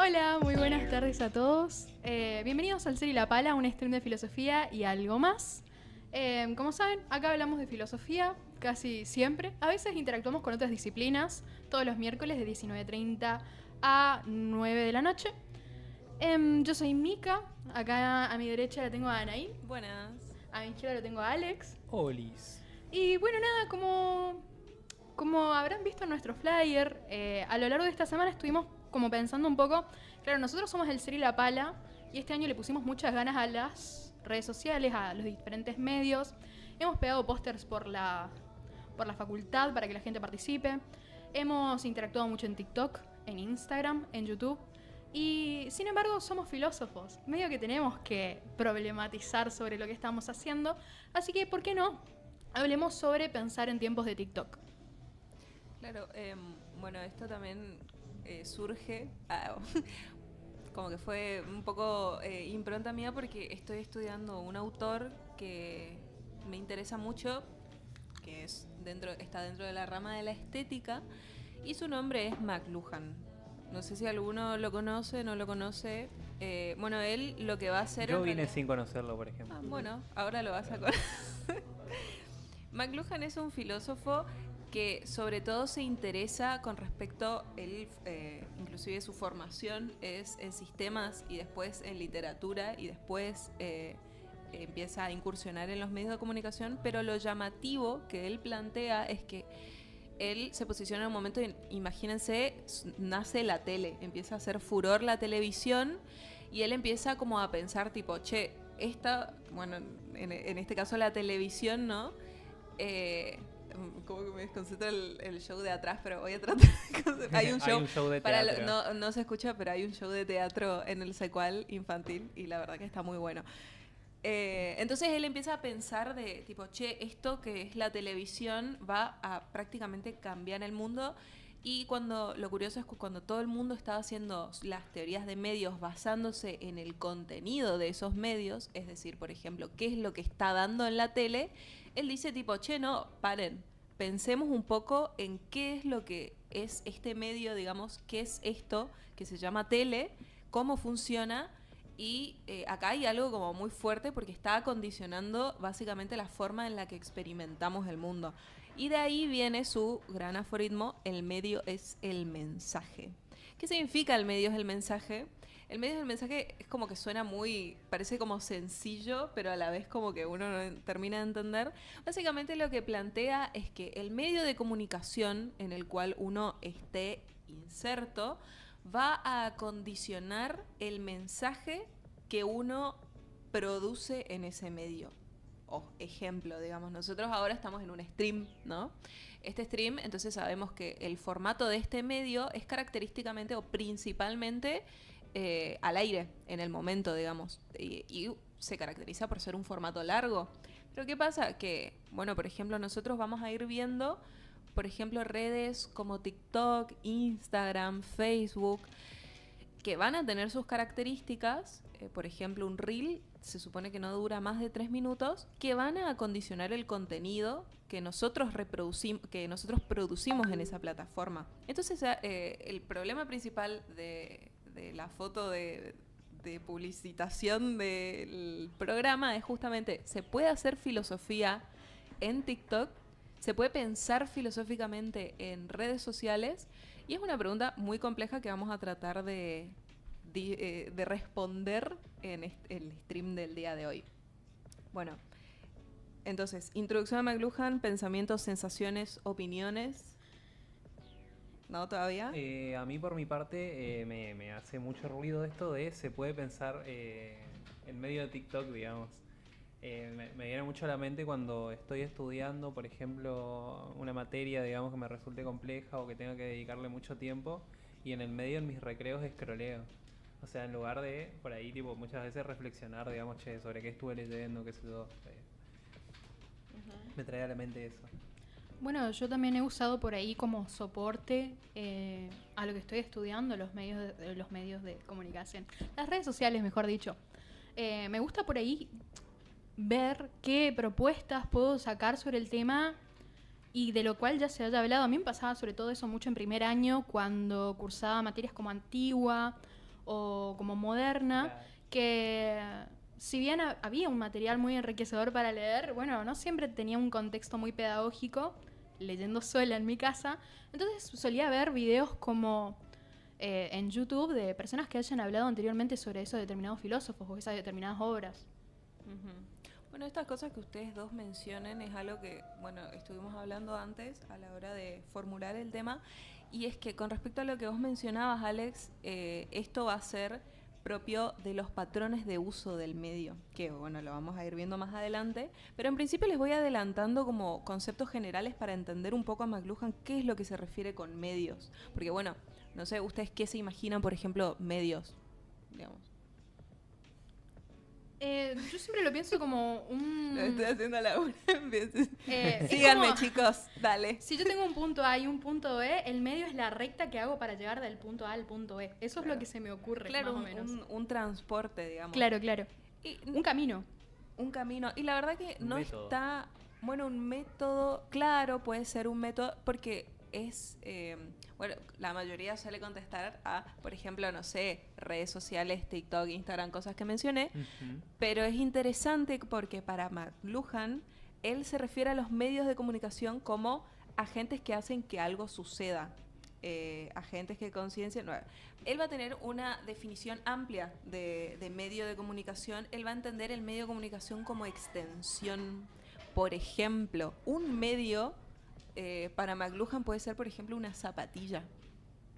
Hola, muy buenas tardes a todos. Bienvenidos al Ser y la Pala, un stream de filosofía y algo más. Como saben, acá hablamos de filosofía casi siempre. A veces interactuamos con otras disciplinas, todos los miércoles de 19:30 a 9 de la noche. Yo soy Mika, acá a mi derecha la tengo a Anaí, Buenas. a mi izquierda lo tengo a Alex. Olis. Y bueno, nada, como habrán visto en nuestro flyer, a lo largo de esta semana estuvimos como pensando un poco. Claro, nosotros somos el Ser y la Pala y este año le pusimos muchas ganas a las redes sociales, a los diferentes medios. Hemos pegado pósters por la facultad para que la gente participe. Hemos interactuado mucho en TikTok, en Instagram, en YouTube. Y sin embargo somos filósofos, medio que tenemos que problematizar sobre lo que estamos haciendo. Así que, ¿por qué no? Hablemos sobre pensar en tiempos de TikTok. Claro, bueno, esto también surge, como que fue un poco impronta mía porque estoy estudiando un autor que me interesa mucho, que está dentro de la rama de la estética, y su nombre es McLuhan. No sé si alguno lo conoce, no lo conoce. Bueno, él lo que va a hacer... Yo vine sin conocerlo, por ejemplo. Bueno, ahora lo vas a conocer. McLuhan es un filósofo que sobre todo se interesa con respecto, él inclusive su formación es en sistemas y después en literatura y después empieza a incursionar en los medios de comunicación, pero lo llamativo que él plantea es que él se posiciona en un momento, imagínense, nace la tele, empieza a hacer furor la televisión y él empieza como a pensar tipo, bueno, en este caso la televisión, ¿no? Como que me desconcentra el show de atrás, pero voy a tratar de... Hay un show de teatro. no se escucha, pero hay un show de teatro en el secual infantil y la verdad que está muy bueno. Entonces él empieza a pensar de tipo, esto que es la televisión va a prácticamente cambiar el mundo. Y lo curioso es que cuando todo el mundo estaba haciendo las teorías de medios basándose en el contenido de esos medios, es decir, por ejemplo, qué es lo que está dando en la tele, él dice tipo, no, paren, pensemos un poco en qué es lo que es este medio, digamos, qué es esto que se llama tele, cómo funciona. Y acá hay algo como muy fuerte porque está condicionando básicamente la forma en la que experimentamos el mundo. Y de ahí viene su gran aforismo, el medio es el mensaje. ¿Qué significa el medio es el mensaje? El medio es el mensaje es como que parece como sencillo, pero a la vez como que uno no termina de entender. Básicamente lo que plantea es que el medio de comunicación en el cual uno esté inserto va a condicionar el mensaje que uno produce en ese medio. Ejemplo, digamos, nosotros ahora estamos en un stream, ¿no? Este stream, entonces sabemos que el formato de este medio es característicamente o principalmente al aire, en el momento, digamos, y se caracteriza por ser un formato largo. Pero ¿qué pasa? Que, bueno, por ejemplo, nosotros vamos a ir viendo, por ejemplo, redes como TikTok, Instagram, Facebook, que van a tener sus características, por ejemplo, un reel se supone que no dura más de 3 minutos, que van a condicionar el contenido que nosotros producimos en esa plataforma. Entonces, el problema principal de la foto de publicitación del programa es justamente, ¿se puede hacer filosofía en TikTok? ¿Se puede pensar filosóficamente en redes sociales? Y es una pregunta muy compleja que vamos a tratar de responder en el stream del día de hoy. Bueno, entonces, introducción a McLuhan, pensamientos, sensaciones, opiniones. ¿No todavía? A mí por mi parte me hace mucho ruido esto de se puede pensar en medio de TikTok, digamos. Me viene mucho a la mente cuando estoy estudiando, por ejemplo, una materia, digamos, que me resulte compleja o que tenga que dedicarle mucho tiempo, y en el medio, en mis recreos, escroleo. O sea, en lugar de, por ahí, tipo, muchas veces reflexionar, digamos, sobre qué estuve leyendo, qué sé yo. Me trae a la mente eso. Bueno, yo también he usado por ahí como soporte a lo que estoy estudiando, los medios de comunicación. Las redes sociales, mejor dicho. Me gusta por ahí ver qué propuestas puedo sacar sobre el tema y de lo cual ya se haya hablado. A mí me pasaba sobre todo eso mucho en primer año, cuando cursaba materias como Antigua o como moderna, Claro. que si bien había un material muy enriquecedor para leer, bueno, no siempre tenía un contexto muy pedagógico, leyendo sola en mi casa, entonces solía ver videos como en YouTube de personas que hayan hablado anteriormente sobre esos determinados filósofos o esas determinadas obras. Ujú. Bueno, estas cosas que ustedes dos mencionen es algo que, bueno, estuvimos hablando antes a la hora de formular el tema, y es que con respecto a lo que vos mencionabas, Alex, esto va a ser propio de los patrones de uso del medio, que bueno, lo vamos a ir viendo más adelante, pero en principio les voy adelantando como conceptos generales para entender un poco a McLuhan qué es lo que se refiere con medios, porque bueno, no sé, ustedes qué se imaginan, por ejemplo, medios, digamos. Yo siempre lo pienso como un... Lo estoy haciendo a la una. es Síganme, como- chicos, dale. Si yo tengo un punto A y un punto B, el medio es la recta que hago para llegar del punto A al punto B. Eso es lo que se me ocurre, Claro, más o menos. un transporte, digamos. Claro, claro. Y, Un camino. un camino. Y la verdad que Un no método. está... Bueno, un método, claro, puede ser un método, porque es... bueno, la mayoría suele contestar a, por ejemplo, no sé, redes sociales, TikTok, Instagram, cosas que mencioné. Ujú. Pero es interesante porque para McLuhan, él se refiere a los medios de comunicación como agentes que hacen que algo suceda, agentes que conciencian. Él va a tener una definición amplia de medio de comunicación. Él va a entender el medio de comunicación como extensión. Por ejemplo, un medio para McLuhan puede ser, por ejemplo, una zapatilla.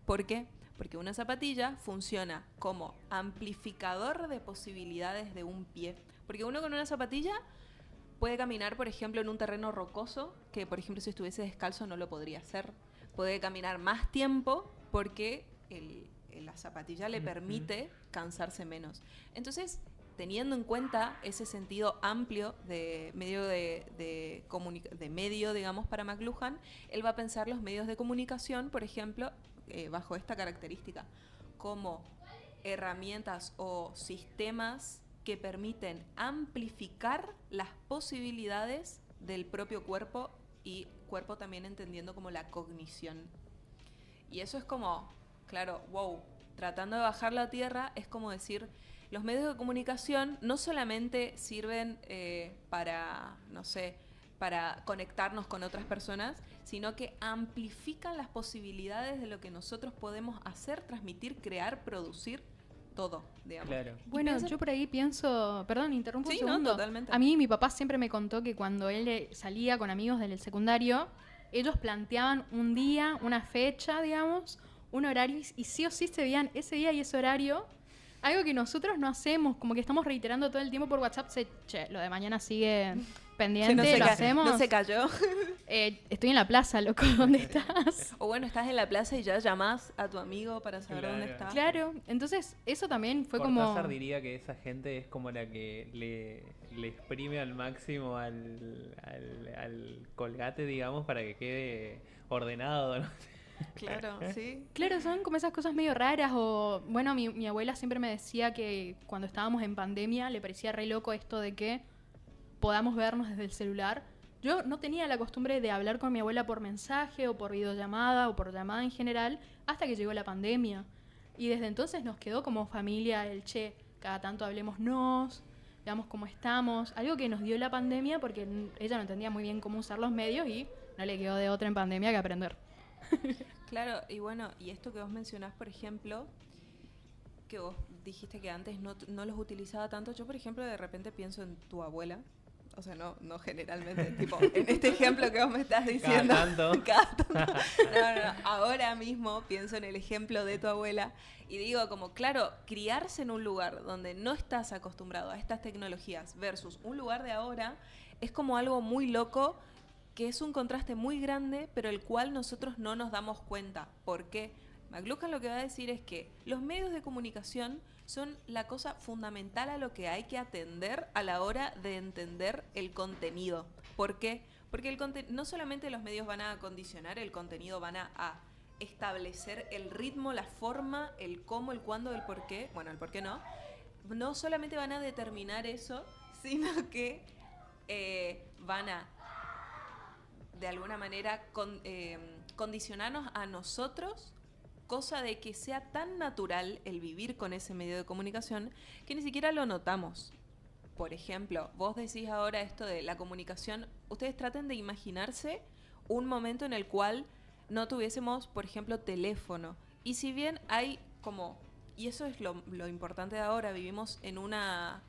¿Por qué? Porque una zapatilla funciona como amplificador de posibilidades de un pie. Porque uno con una zapatilla puede caminar, por ejemplo, en un terreno rocoso, que por ejemplo si estuviese descalzo no lo podría hacer. Puede caminar más tiempo porque la zapatilla le Ujú. permite cansarse menos. Entonces, teniendo en cuenta ese sentido amplio de medio de medio, digamos, para McLuhan, él va a pensar los medios de comunicación, por ejemplo, bajo esta característica, como herramientas o sistemas que permiten amplificar las posibilidades del propio cuerpo, y cuerpo también entendiendo como la cognición. Y eso es como, claro, wow, tratando de bajarlo a tierra, es como decir, los medios de comunicación no solamente sirven para, no sé, para conectarnos con otras personas, sino que amplifican las posibilidades de lo que nosotros podemos hacer, transmitir, crear, producir, todo, digamos. Claro. Y Bueno, piensa- yo por ahí pienso, perdón, interrumpo Sí, un no, segundo. totalmente. A mí mi papá siempre me contó que cuando él salía con amigos del secundario, ellos planteaban un día, una fecha, digamos, un horario, y sí o sí se veían ese día y ese horario. Algo que nosotros no hacemos, como que estamos reiterando todo el tiempo por WhatsApp, che, lo de mañana sigue pendiente, no se lo ca- hacemos. no se cayó. Estoy en la plaza, loco, ¿dónde estás? O bueno, estás en la plaza y ya llamás a tu amigo para saber Claro. dónde está. Claro, entonces eso también fue Cortázar como... diría que esa gente es como la que le exprime al máximo al colgate, digamos, para que quede ordenado, ¿no? Claro, sí. Claro, son como esas cosas medio raras. O bueno, mi abuela siempre me decía que cuando estábamos en pandemia le parecía re loco esto de que podamos vernos desde el celular. Yo no tenía la costumbre de hablar con mi abuela por mensaje o por videollamada o por llamada en general hasta que llegó la pandemia. Y desde entonces nos quedó como familia el che, cada tanto hablemosnos, veamos cómo estamos. Algo que nos dio la pandemia porque ella no entendía muy bien cómo usar los medios y no le quedó de otra en pandemia que aprender. Claro, y bueno, y esto que vos mencionás, por ejemplo, que vos dijiste que antes no los utilizaba tanto, yo por ejemplo de repente pienso en tu abuela, o sea, no generalmente, tipo, en este ejemplo que vos me estás diciendo. tanto. Cada tanto. No, ahora mismo pienso en el ejemplo de tu abuela y digo como, claro, criarse en un lugar donde no estás acostumbrado a estas tecnologías versus un lugar de ahora es como algo muy loco, que es un contraste muy grande, pero el cual nosotros no nos damos cuenta. ¿Por qué? McLuhan lo que va a decir es que los medios de comunicación son la cosa fundamental a lo que hay que atender a la hora de entender el contenido. ¿Por qué? Porque no solamente los medios van a condicionar el contenido, van a establecer el ritmo, la forma, el cómo, el cuándo, el por qué. Bueno, el por qué no. No solamente van a determinar eso, sino que van a de alguna manera condicionarnos a nosotros cosa de que sea tan natural el vivir con ese medio de comunicación que ni siquiera lo notamos. Por ejemplo, vos decís ahora esto de la comunicación, ustedes traten de imaginarse un momento en el cual no tuviésemos, por ejemplo, teléfono. Y si bien hay como, y eso es lo importante de ahora, vivimos en una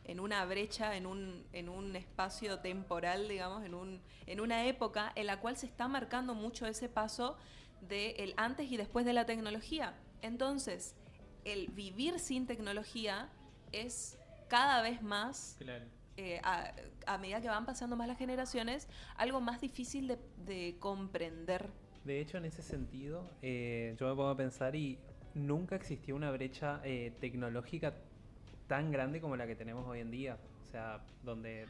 brecha, en un espacio temporal, digamos, en una época en la cual se está marcando mucho ese paso del antes y después de la tecnología. Entonces, el vivir sin tecnología es cada vez más, Claro. a medida que van pasando más las generaciones, algo más difícil de comprender. De hecho, en ese sentido, yo me pongo a pensar y nunca existió una brecha tecnológica tan grande como la que tenemos hoy en día. O sea, donde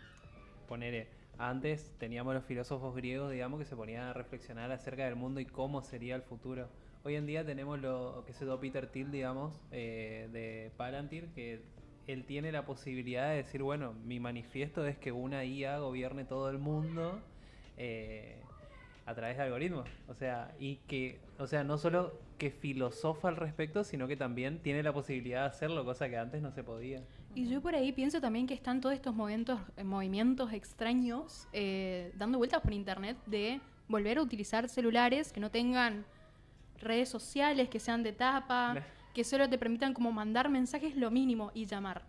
antes teníamos los filósofos griegos, digamos, que se ponían a reflexionar acerca del mundo y cómo sería el futuro. Hoy en día tenemos lo que se dio Peter Thiel, digamos, de Palantir, que él tiene la posibilidad de decir, bueno, mi manifiesto es que una IA gobierne todo el mundo a través de algoritmos. O sea, no solo que filosofa al respecto, sino que también tiene la posibilidad de hacerlo, cosa que antes no se podía. Y yo por ahí pienso también que están todos estos movimientos extraños dando vueltas por internet de volver a utilizar celulares que no tengan redes sociales, que sean de tapa, que solo te permitan como mandar mensajes lo mínimo y llamar.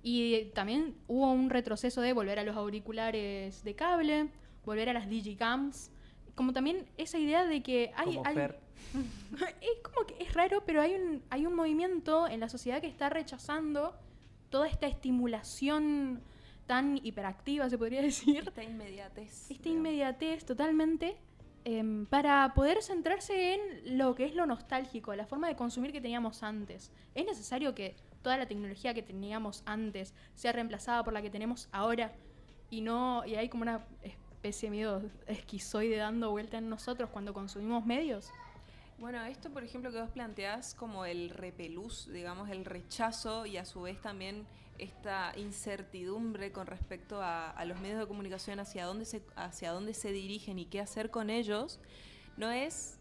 Y también hubo un retroceso de volver a los auriculares de cable, volver a las digicams, como también esa idea de que hay es como que es raro, pero hay un movimiento en la sociedad que está rechazando toda esta estimulación tan hiperactiva, se podría decir. Esta inmediatez. Esta inmediatez totalmente, para poder centrarse en lo que es lo nostálgico, la forma de consumir que teníamos antes. Es necesario que toda la tecnología que teníamos antes sea reemplazada por la que tenemos ahora y hay como una especie medio esquizoide dando vuelta en nosotros cuando consumimos medios. Bueno, esto por ejemplo que vos planteás como el repelús, digamos, el rechazo y a su vez también esta incertidumbre con respecto a los medios de comunicación, hacia dónde se dirigen y qué hacer con ellos, no es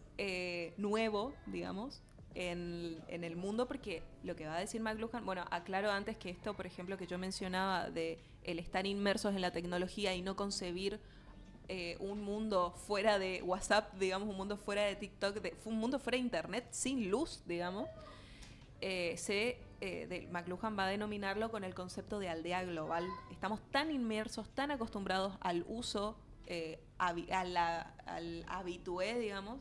nuevo, digamos, en el mundo, porque lo que va a decir McLuhan, bueno, aclaro antes que esto, por ejemplo, que yo mencionaba de el estar inmersos en la tecnología y no concebir un mundo fuera de WhatsApp, digamos, un mundo fuera de TikTok, un mundo fuera de Internet, sin luz, digamos, McLuhan va a denominarlo con el concepto de aldea global. Estamos tan inmersos, tan acostumbrados al uso, al habitué, digamos,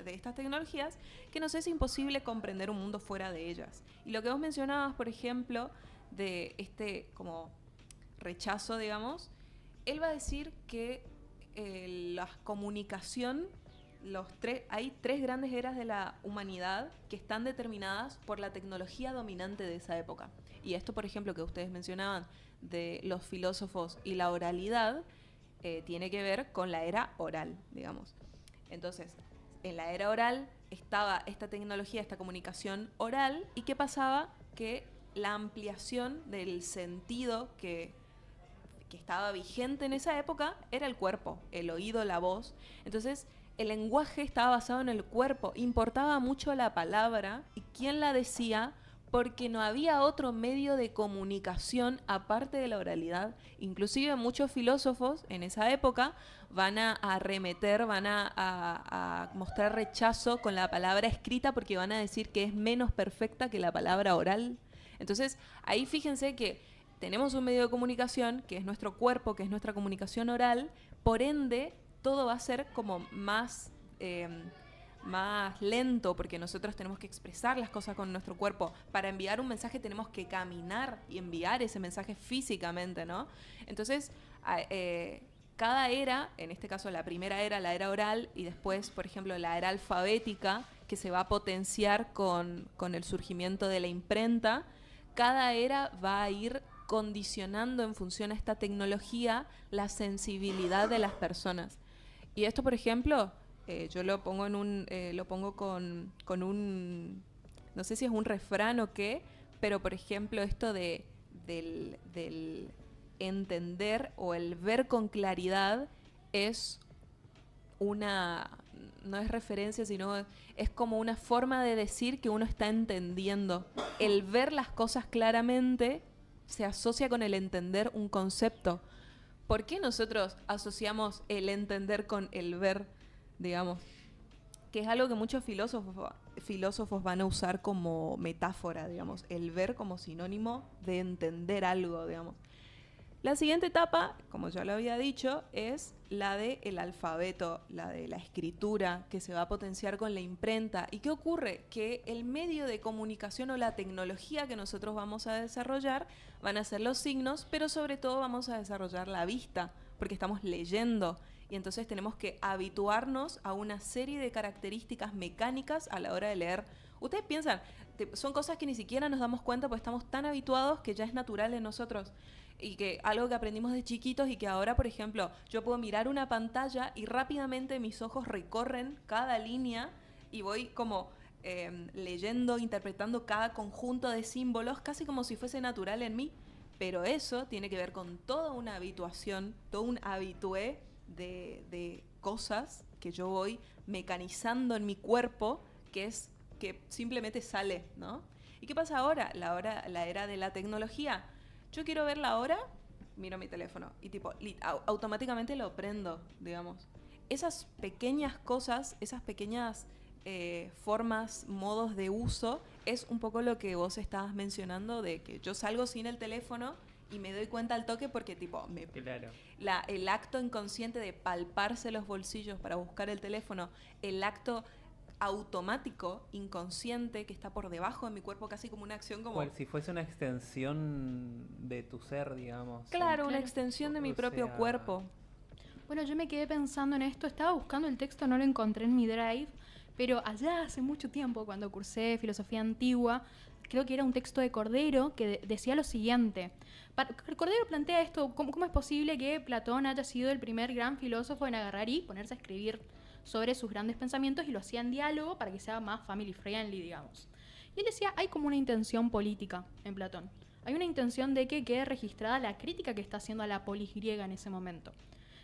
de estas tecnologías, que nos es imposible comprender un mundo fuera de ellas. Y lo que vos mencionabas, por ejemplo, de este como rechazo, digamos, él va a decir que la comunicación, hay tres grandes eras de la humanidad que están determinadas por la tecnología dominante de esa época. Y esto, por ejemplo, que ustedes mencionaban de los filósofos y la oralidad, tiene que ver con la era oral, digamos. Entonces, en la era oral estaba esta tecnología, esta comunicación oral, ¿y qué pasaba? Que la ampliación del sentido que estaba vigente en esa época era el cuerpo, el oído, la voz. Entonces, el lenguaje estaba basado en el cuerpo, importaba mucho la palabra y quién la decía, porque no había otro medio de comunicación aparte de la oralidad. Inclusive muchos filósofos en esa época van a arremeter, van a mostrar rechazo con la palabra escrita, porque van a decir que es menos perfecta que la palabra oral. Entonces, ahí fíjense que tenemos un medio de comunicación que es nuestro cuerpo, que es nuestra comunicación oral, por ende todo va a ser como más lento, porque nosotros tenemos que expresar las cosas con nuestro cuerpo. Para enviar un mensaje tenemos que caminar y enviar ese mensaje físicamente, ¿no? Entonces, cada era, en este caso la primera era, la era oral, y después, por ejemplo, la era alfabética, que se va a potenciar con el surgimiento de la imprenta, cada era va a ir condicionando en función a esta tecnología la sensibilidad de las personas. Y esto, por ejemplo, yo lo pongo con un, no sé si es un refrán o qué, pero por ejemplo esto del entender o el ver con claridad es no es referencia, sino es como una forma de decir que uno está entendiendo. El ver las cosas claramente se asocia con el entender un concepto. ¿Por qué nosotros asociamos el entender con el ver, digamos? Que es algo que muchos filósofos van a usar como metáfora, digamos. El ver como sinónimo de entender algo, digamos. La siguiente etapa, como ya lo había dicho, es la del alfabeto, la de la escritura, que se va a potenciar con la imprenta. ¿Y qué ocurre? Que el medio de comunicación o la tecnología que nosotros vamos a desarrollar van a ser los signos, pero sobre todo vamos a desarrollar la vista, porque estamos leyendo. Y entonces tenemos que habituarnos a una serie de características mecánicas a la hora de leer. Ustedes piensan, son cosas que ni siquiera nos damos cuenta porque estamos tan habituados que ya es natural en nosotros. Y que algo que aprendimos de chiquitos y que ahora, por ejemplo, yo puedo mirar una pantalla y rápidamente mis ojos recorren cada línea y voy como leyendo, interpretando cada conjunto de símbolos, casi como si fuese natural en mí. Pero eso tiene que ver con toda una habituación, todo un habitué de cosas que yo voy mecanizando en mi cuerpo, que simplemente sale, ¿no? ¿Y qué pasa ahora? La era de la tecnología. Yo quiero ver la hora, miro mi teléfono y automáticamente lo prendo, digamos. Esas pequeñas cosas, esas pequeñas formas, modos de uso, es un poco lo que vos estabas mencionando de que yo salgo sin el teléfono y me doy cuenta al toque porque Claro. El acto inconsciente de palparse los bolsillos para buscar el teléfono, el acto automático, inconsciente, que está por debajo de mi cuerpo, casi como una acción como... Cual si fuese una extensión de tu ser, digamos. Claro, una extensión de mi propio cuerpo. Bueno, yo me quedé pensando en esto, estaba buscando el texto, no lo encontré en mi Drive, pero allá hace mucho tiempo, cuando cursé filosofía antigua, creo que era un texto de Cordero que decía lo siguiente. Cordero plantea esto, ¿cómo es posible que Platón haya sido el primer gran filósofo en agarrar y ponerse a escribir sobre sus grandes pensamientos y lo hacía en diálogo para que sea más family friendly, digamos? Y él decía, hay como una intención política en Platón. Hay una intención de que quede registrada la crítica que está haciendo a la polis griega en ese momento.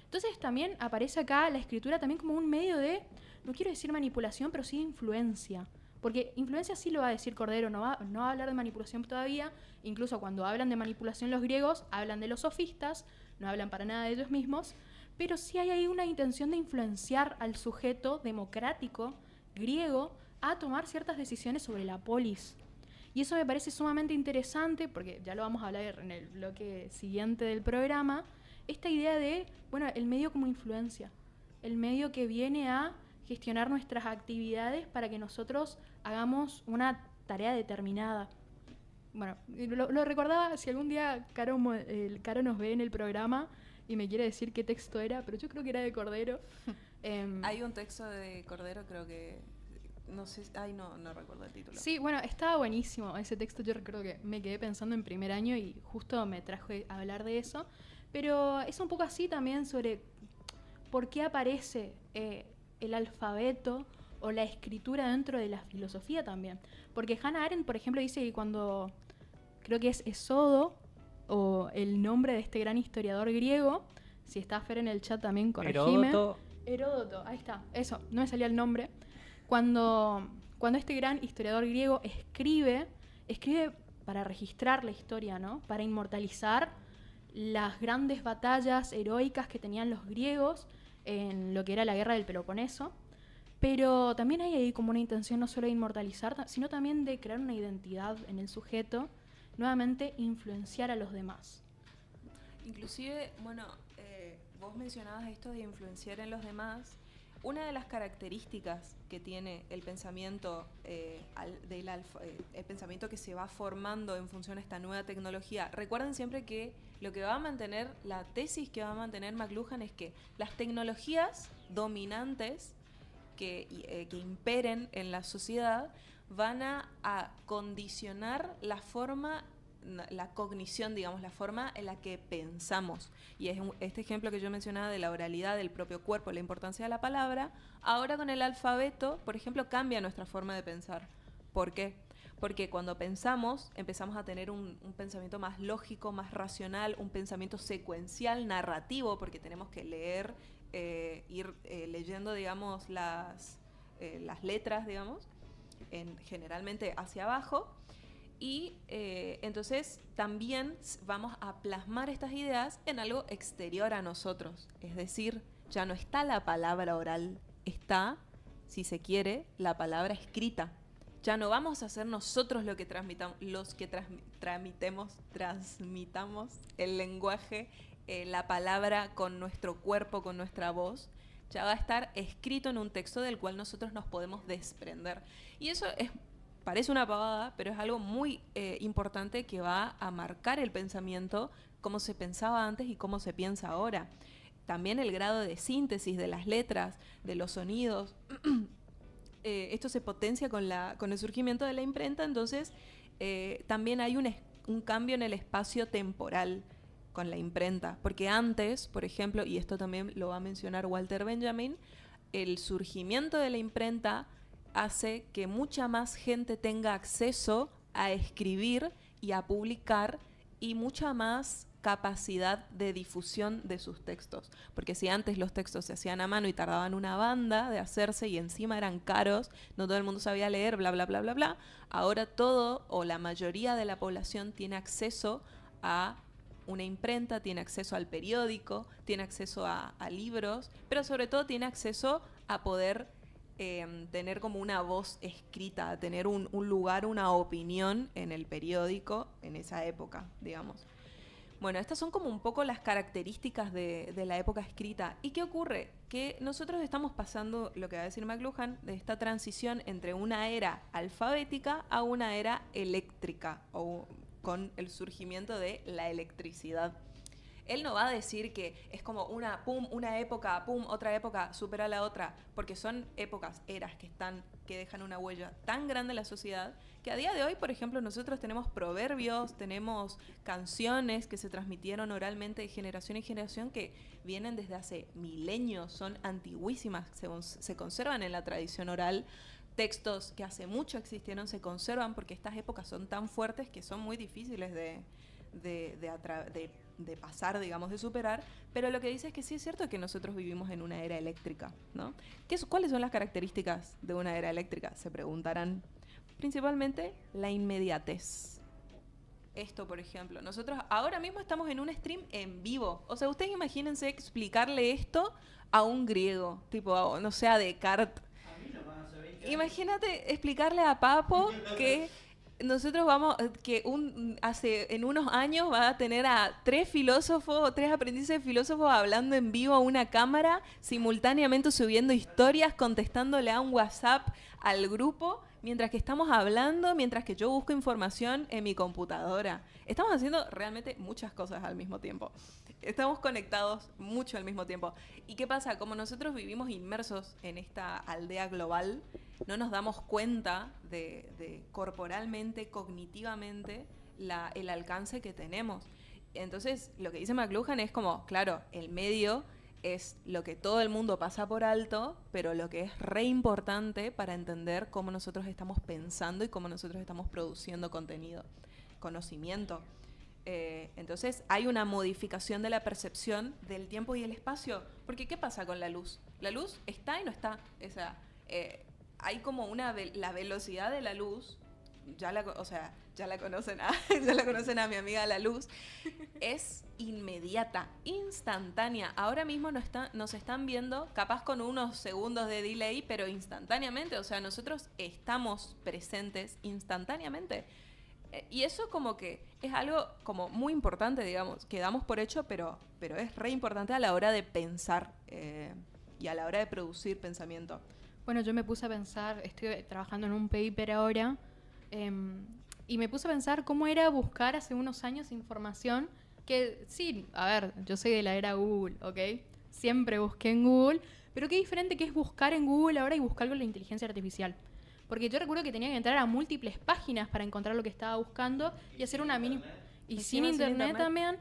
Entonces también aparece acá la escritura también como un medio de, no quiero decir manipulación, pero sí de influencia. Porque influencia sí lo va a decir Cordero, no va a hablar de manipulación todavía. Incluso cuando hablan de manipulación los griegos, hablan de los sofistas, no hablan para nada de ellos mismos. Pero sí hay ahí una intención de influenciar al sujeto democrático griego a tomar ciertas decisiones sobre la polis. Y eso me parece sumamente interesante, porque ya lo vamos a hablar en el bloque siguiente del programa, esta idea de, bueno, el medio como influencia, el medio que viene a gestionar nuestras actividades para que nosotros hagamos una tarea determinada. Bueno, lo recordaba, si algún día Caro nos ve en el programa y me quiere decir qué texto era, pero yo creo que era de Cordero. Hay un texto de Cordero, creo que... No sé, no recuerdo el título. Sí, bueno, estaba buenísimo ese texto. Yo recuerdo que me quedé pensando en primer año y justo me trajo a hablar de eso. Pero es un poco así también sobre por qué aparece el alfabeto o la escritura dentro de la filosofía también. Porque Hannah Arendt, por ejemplo, dice que cuando, creo que es Esodo, o el nombre de este gran historiador griego, si está Fer en el chat también, corregime. Heródoto, ahí está, eso, no me salía el nombre. Cuando este gran historiador griego escribe para registrar la historia, ¿no? Para inmortalizar las grandes batallas heroicas que tenían los griegos en lo que era la guerra del Peloponeso. Pero también hay ahí como una intención no solo de inmortalizar, sino también de crear una identidad en el sujeto, nuevamente influenciar a los demás. Inclusive, bueno, vos mencionabas esto de influenciar en los demás. Una de las características que tiene el pensamiento, el pensamiento que se va formando en función de esta nueva tecnología, recuerden siempre que lo que va a mantener, la tesis que va a mantener McLuhan es que las tecnologías dominantes que imperen en la sociedad van a condicionar la forma, la cognición, digamos, la forma en la que pensamos. Y es este ejemplo que yo mencionaba de la oralidad del propio cuerpo, la importancia de la palabra, ahora con el alfabeto, por ejemplo, cambia nuestra forma de pensar. ¿Por qué? Porque cuando pensamos, empezamos a tener un pensamiento más lógico, más racional, un pensamiento secuencial, narrativo, porque tenemos que leer ir leyendo, digamos, las letras, digamos, generalmente hacia abajo. Y entonces también vamos a plasmar estas ideas en algo exterior a nosotros. Es decir, ya no está la palabra oral, está, si se quiere, la palabra escrita. Ya no vamos a ser nosotros los que transmitamos el lenguaje, la palabra con nuestro cuerpo, con nuestra voz. Ya va a estar escrito en un texto del cual nosotros nos podemos desprender. Y eso parece una pavada, pero es algo muy importante que va a marcar el pensamiento, cómo se pensaba antes y cómo se piensa ahora. También el grado de síntesis de las letras, de los sonidos. Esto se potencia con el surgimiento de la imprenta, entonces también hay un cambio en el espacio temporal con la imprenta. Porque antes, por ejemplo, y esto también lo va a mencionar Walter Benjamin, el surgimiento de la imprenta hace que mucha más gente tenga acceso a escribir y a publicar y mucha más capacidad de difusión de sus textos. Porque si antes los textos se hacían a mano y tardaban una banda de hacerse y encima eran caros, no todo el mundo sabía leer, bla, bla, bla, bla, bla, ahora todo o la mayoría de la población tiene acceso a una imprenta, tiene acceso al periódico, tiene acceso a libros, pero sobre todo tiene acceso a poder tener como una voz escrita, a tener un lugar, una opinión en el periódico en esa época, digamos. Bueno, estas son como un poco las características de la época escrita. ¿Y qué ocurre? Que nosotros estamos pasando, lo que va a decir McLuhan, de esta transición entre una era alfabética a una era eléctrica, o con el surgimiento de la electricidad. Él no va a decir que es como una época, otra época supera a la otra, porque son épocas, eras que dejan una huella tan grande en la sociedad, que a día de hoy, por ejemplo, nosotros tenemos proverbios, tenemos canciones que se transmitieron oralmente de generación en generación que vienen desde hace milenios, son antiguísimas, se conservan en la tradición oral. Textos que hace mucho existieron se conservan porque estas épocas son tan fuertes que son muy difíciles de pasar, digamos, de superar, pero lo que dice es que sí es cierto que nosotros vivimos en una era eléctrica, ¿no? ¿Cuáles son las características de una era eléctrica? Se preguntarán. Principalmente la inmediatez. Esto, por ejemplo, nosotros ahora mismo estamos en un stream en vivo. O sea, ustedes imagínense explicarle esto a un griego, tipo, no sé, a Descartes. Imagínate explicarle a Papo que nosotros en unos años va a tener a 3 aprendices de filósofos hablando en vivo a una cámara, simultáneamente subiendo historias, contestándole a un WhatsApp al grupo, mientras que estamos hablando, mientras que yo busco información en mi computadora. Estamos haciendo realmente muchas cosas al mismo tiempo. Estamos conectados mucho al mismo tiempo. ¿Y qué pasa? Como nosotros vivimos inmersos en esta aldea global, no nos damos cuenta de corporalmente, cognitivamente, el alcance que tenemos. Entonces, lo que dice McLuhan es como, claro, el medio es lo que todo el mundo pasa por alto, pero lo que es re importante para entender cómo nosotros estamos pensando y cómo nosotros estamos produciendo contenido, conocimiento. Entonces hay una modificación de la percepción del tiempo y el espacio. Porque ¿qué pasa con la luz? La luz está y no está. O sea, hay como la velocidad de la luz, ya la conocen a mi amiga la luz, es inmediata, instantánea. Ahora mismo nos están viendo, capaz con unos segundos de delay, pero instantáneamente. O sea, nosotros estamos presentes instantáneamente. Y eso como que es algo como muy importante, digamos, que damos por hecho, pero es re importante a la hora de pensar y a la hora de producir pensamiento. Bueno, yo me puse a pensar, estoy trabajando en un paper ahora, y me puse a pensar cómo era buscar hace unos años información que, sí, a ver, yo soy de la era Google, ¿ok? Siempre busqué en Google, pero qué diferente que es buscar en Google ahora y buscar con la inteligencia artificial. Porque yo recuerdo que tenía que entrar a múltiples páginas para encontrar lo que estaba buscando y hacer una mini... Y sin internet también.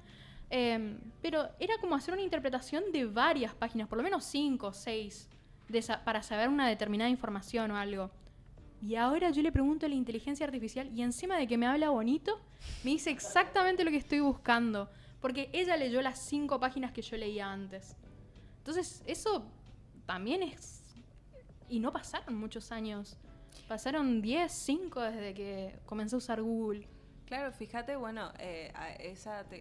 Pero era como hacer una interpretación de varias páginas, por lo menos 5 o 6, para saber una determinada información o algo. Y ahora yo le pregunto a la inteligencia artificial y encima de que me habla bonito, me dice exactamente lo que estoy buscando. Porque ella leyó las 5 páginas que yo leía antes. Entonces, eso también es... Y no pasaron muchos años. Pasaron 10, 5 desde que comencé a usar Google. Claro, fíjate, bueno,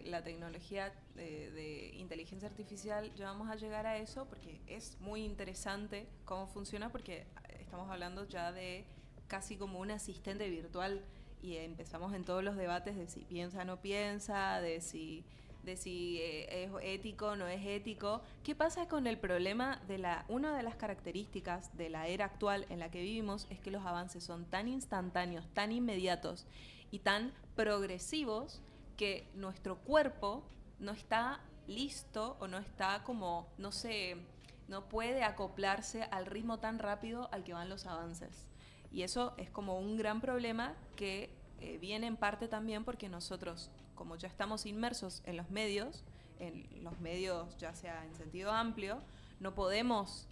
la tecnología de inteligencia artificial, ya vamos a llegar a eso porque es muy interesante cómo funciona, porque estamos hablando ya de casi como un asistente virtual y empezamos en todos los debates de si piensa o no piensa, de si es ético o no es ético. ¿Qué pasa con el problema una de las características de la era actual en la que vivimos es que los avances son tan instantáneos, tan inmediatos y tan progresivos que nuestro cuerpo no está listo o no está como, no sé, no puede acoplarse al ritmo tan rápido al que van los avances. Y eso es como un gran problema que viene en parte también porque nosotros, como ya estamos inmersos en los medios ya sea en sentido amplio, no podemos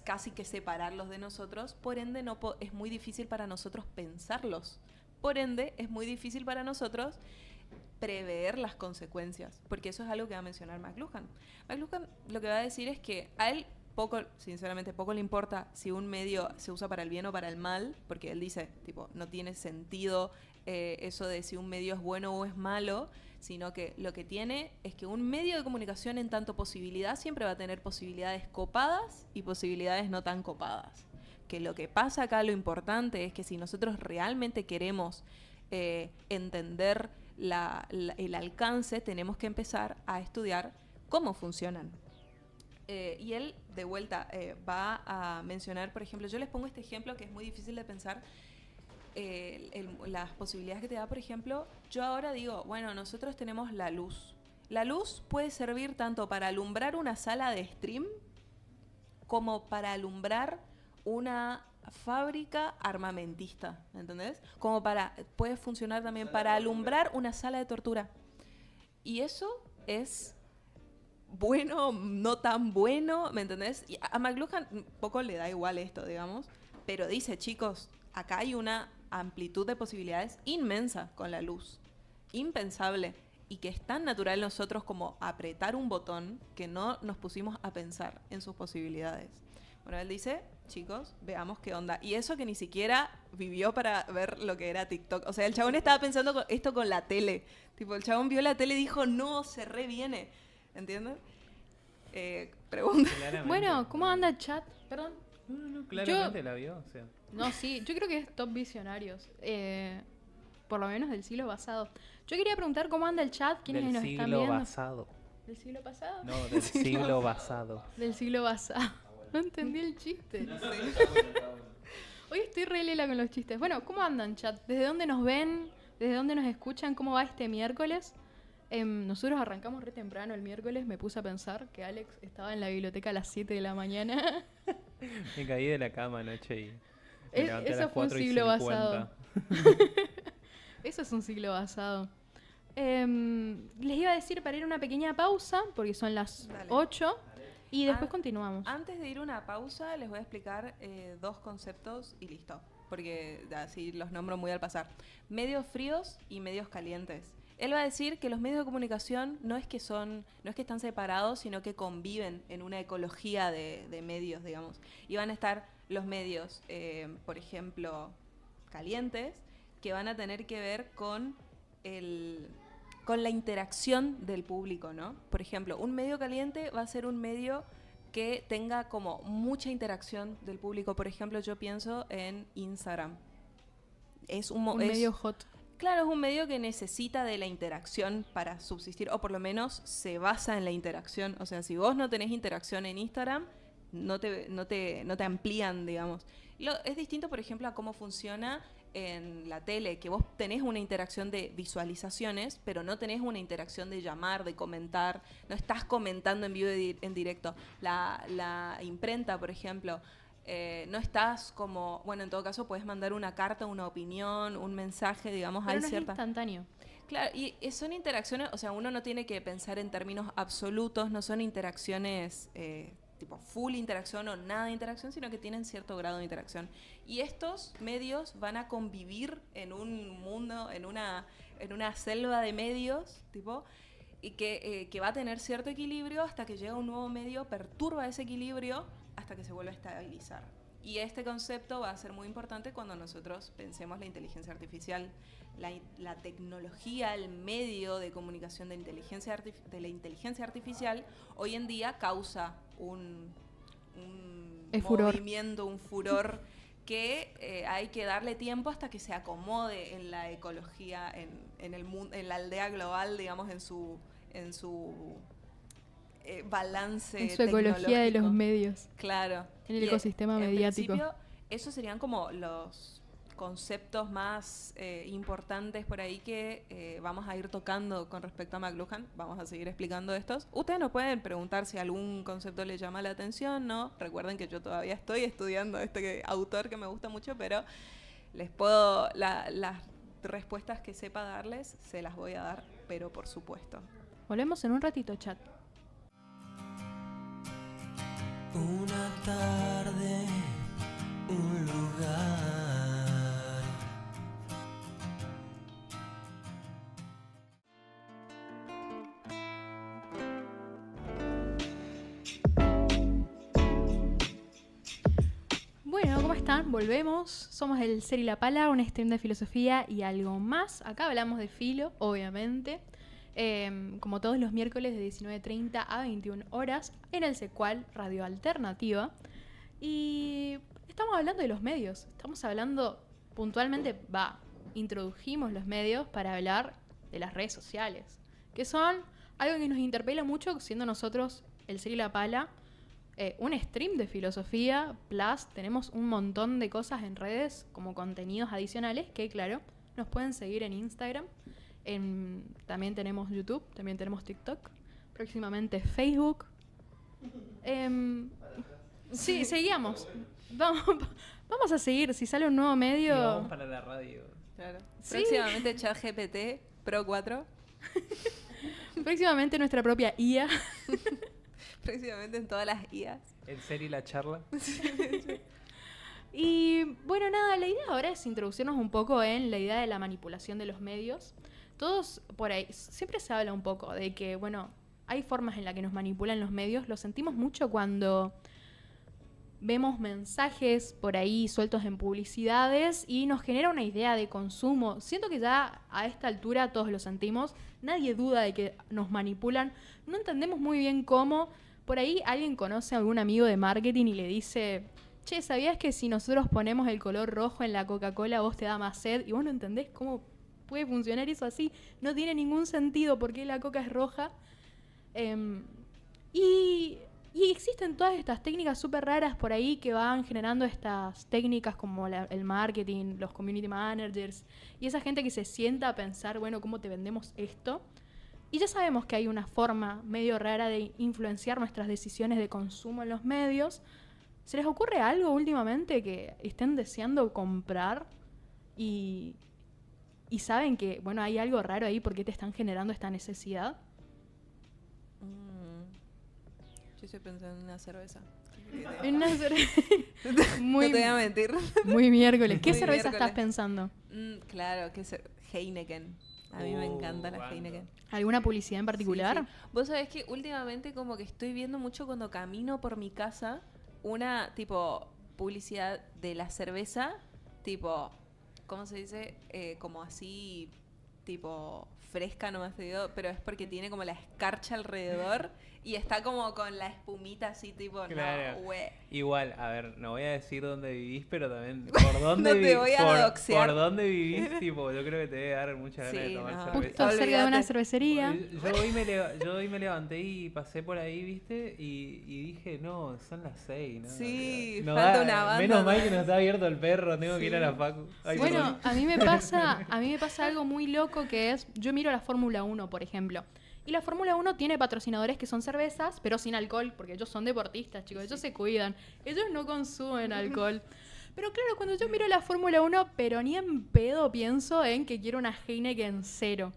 casi que separarlos de nosotros, por ende es muy difícil para nosotros pensarlos. Por ende, es muy difícil para nosotros prever las consecuencias, porque eso es algo que va a mencionar McLuhan. McLuhan lo que va a decir es que a él sinceramente poco le importa si un medio se usa para el bien o para el mal, porque él dice, tipo, no tiene sentido eso de si un medio es bueno o es malo, sino que lo que tiene es que un medio de comunicación en tanto posibilidad siempre va a tener posibilidades copadas y posibilidades no tan copadas. Que lo que pasa acá, lo importante es que si nosotros realmente queremos entender el alcance, tenemos que empezar a estudiar cómo funcionan. Y él, de vuelta, va a mencionar, por ejemplo, yo les pongo este ejemplo que es muy difícil de pensar, las posibilidades que te da, por ejemplo, yo ahora digo, bueno, nosotros tenemos la luz. La luz puede servir tanto para alumbrar una sala de stream como para alumbrar una fábrica armamentista, ¿entendés? Puede funcionar también para alumbrar una sala de tortura. Y eso es bueno, no tan bueno, ¿me entendés? Y a McLuhan un poco le da igual esto, digamos, pero dice, chicos, acá hay una amplitud de posibilidades inmensa con la luz, impensable, y que es tan natural nosotros como apretar un botón que no nos pusimos a pensar en sus posibilidades. Bueno, él dice, chicos, veamos qué onda. Y eso que ni siquiera vivió para ver lo que era TikTok. O sea, el chabón estaba pensando esto con la tele. Tipo, el chabón vio la tele y dijo, no, se reviene. ¿Entienden? Pregunta. Claramente. Bueno, ¿cómo anda el chat? Perdón. No, claramente la vio, o sea. No, sí, yo creo que es top visionarios. Por lo menos del siglo pasado. Yo quería preguntar cómo anda el chat, quiénes Del nos están siglo viendo. pasado. ¿Del siglo pasado? No, del siglo pasado. Del siglo pasado. No entendí el chiste. Hoy estoy re lela con los chistes. Bueno, ¿cómo andan, chat? ¿Desde dónde nos ven? ¿Desde dónde nos escuchan? ¿Cómo va este miércoles? Nosotros arrancamos re temprano el miércoles. Me puse a pensar que Alex estaba en la biblioteca a las 7 de la mañana. Me caí de la cama anoche y me levanté a Eso las fue un 4:50. siglo basado. Eso es un siglo basado. Les iba a decir para ir a una pequeña pausa, porque son las Dale. 8, y después continuamos. Antes de ir a una pausa, les voy a explicar dos conceptos y listo, porque así los nombro muy al pasar. Medios fríos y medios calientes. Él va a decir que los medios de comunicación no es que están separados, sino que conviven en una ecología de medios, digamos. Y van a estar los medios, por ejemplo, calientes, que van a tener que ver con la interacción del público, ¿no? Por ejemplo, un medio caliente va a ser un medio que tenga como mucha interacción del público. Por ejemplo, yo pienso en Instagram. Es un medio hot. Claro, es un medio que necesita de la interacción para subsistir, o por lo menos se basa en la interacción. O sea, si vos no tenés interacción en Instagram, no te amplían, digamos. Es distinto, por ejemplo, a cómo funciona en la tele, que vos tenés una interacción de visualizaciones, pero no tenés una interacción de llamar, de comentar, no estás comentando en vivo en directo. La imprenta, por ejemplo, no estás como, bueno, en todo caso puedes mandar una carta, una opinión, un mensaje, digamos, Pero hay no cierta... es instantáneo. Claro, y son interacciones, o sea, uno no tiene que pensar en términos absolutos, no son interacciones tipo full interacción o nada de interacción, sino que tienen cierto grado de interacción. Y estos medios van a convivir en un mundo, en una selva de medios, tipo, y que va a tener cierto equilibrio hasta que llega un nuevo medio, perturba ese equilibrio hasta que se vuelve a estabilizar. Y este concepto va a ser muy importante cuando nosotros pensemos la inteligencia artificial, la tecnología, el medio de comunicación de la inteligencia artificial, hoy en día causa un movimiento, un furor que hay que darle tiempo hasta que se acomode en la ecología, en el mundo, en la aldea global, digamos, en su balance en su ecología de los medios. Claro. En el ecosistema mediático. En principio, esos serían como los conceptos más importantes por ahí que vamos a ir tocando con respecto a McLuhan. Vamos a seguir explicando estos. Ustedes nos pueden preguntar si algún concepto les llama la atención, ¿no? Recuerden que yo todavía estoy estudiando este autor que me gusta mucho, pero les puedo... las respuestas que sepa darles, se las voy a dar, pero por supuesto. Volvemos en un ratito, chat. Una tarde, un lugar. Bueno, ¿cómo están? Volvemos. Somos el Ser y la Pala, un stream de filosofía y algo más. Acá hablamos de filo, obviamente. Como todos los miércoles de 19:30 a 21 horas en el Secual Radio Alternativa. Y estamos hablando de los medios. Estamos hablando puntualmente, introdujimos los medios para hablar de las redes sociales, que son algo que nos interpela mucho, siendo nosotros el Ser y la Pala un stream de filosofía, plus tenemos un montón de cosas en redes como contenidos adicionales que, claro, nos pueden seguir en Instagram. También tenemos YouTube, también tenemos TikTok, próximamente Facebook. Sí, seguimos. Vamos a seguir. Si sale un nuevo medio... Y vamos para la radio. Claro. Sí. Próximamente ChatGPT Pro 4. Próximamente nuestra propia IA. Próximamente en todas las IAs. El Ser y la charla. Y bueno, nada, la idea ahora es introducirnos un poco en la idea de la manipulación de los medios. Todos por ahí, siempre se habla un poco de que, bueno, hay formas en las que nos manipulan los medios. Lo sentimos mucho cuando vemos mensajes por ahí sueltos en publicidades y nos genera una idea de consumo. Siento que ya a esta altura todos lo sentimos. Nadie duda de que nos manipulan. No entendemos muy bien cómo. Por ahí alguien conoce a algún amigo de marketing y le dice: che, ¿sabías que si nosotros ponemos el color rojo en la Coca-Cola vos te da más sed? Y vos no entendés cómo puede funcionar eso así. No tiene ningún sentido porque la Coca es roja. Y existen todas estas técnicas súper raras por ahí que van generando estas técnicas como el marketing, los community managers y esa gente que se sienta a pensar, bueno, ¿cómo te vendemos esto? Y ya sabemos que hay una forma medio rara de influenciar nuestras decisiones de consumo en los medios. ¿Se les ocurre algo últimamente que estén deseando comprar y saben que, bueno, hay algo raro ahí porque te están generando esta necesidad? Yo estoy pensando en una cerveza. En una cerveza. No te voy a mentir. Muy miércoles. ¿Qué Muy cerveza miércoles. estás pensando? Claro, Heineken. A mí me encanta la ¿cuándo? Heineken. ¿Alguna publicidad en particular? Sí, sí. Vos sabés que últimamente como que estoy viendo mucho cuando camino por mi casa una tipo publicidad de la cerveza, tipo, ¿cómo se dice? Como así, tipo fresca, nomás te digo, pero es porque tiene como la escarcha alrededor y está como con la espumita así, tipo, Claro. no, güey. Igual, a ver, no voy a decir dónde vivís, pero también por dónde No te voy a doxear. por dónde vivís, tipo, yo creo que te debe dar muchas ganas de Sí, tomar no. Justo cerveza. cerca de una Olvídate. cervecería. Yo hoy me levanté y pasé por ahí, ¿viste? Y dije, no, son las 6, ¿no? Sí, No falta da- una banda. Menos mal ¿no? que no está abierto el perro, tengo que ir a la Sí. facu. Ay, Bueno, perdón. a mí me pasa algo muy loco que es, yo miro la Fórmula 1, por ejemplo, y la Fórmula 1 tiene patrocinadores que son cervezas, pero sin alcohol, porque ellos son deportistas, chicos, ellos se cuidan, ellos no consumen alcohol. Pero claro, cuando yo miro la Fórmula 1, pero ni en pedo pienso en que quiero una Heineken cero.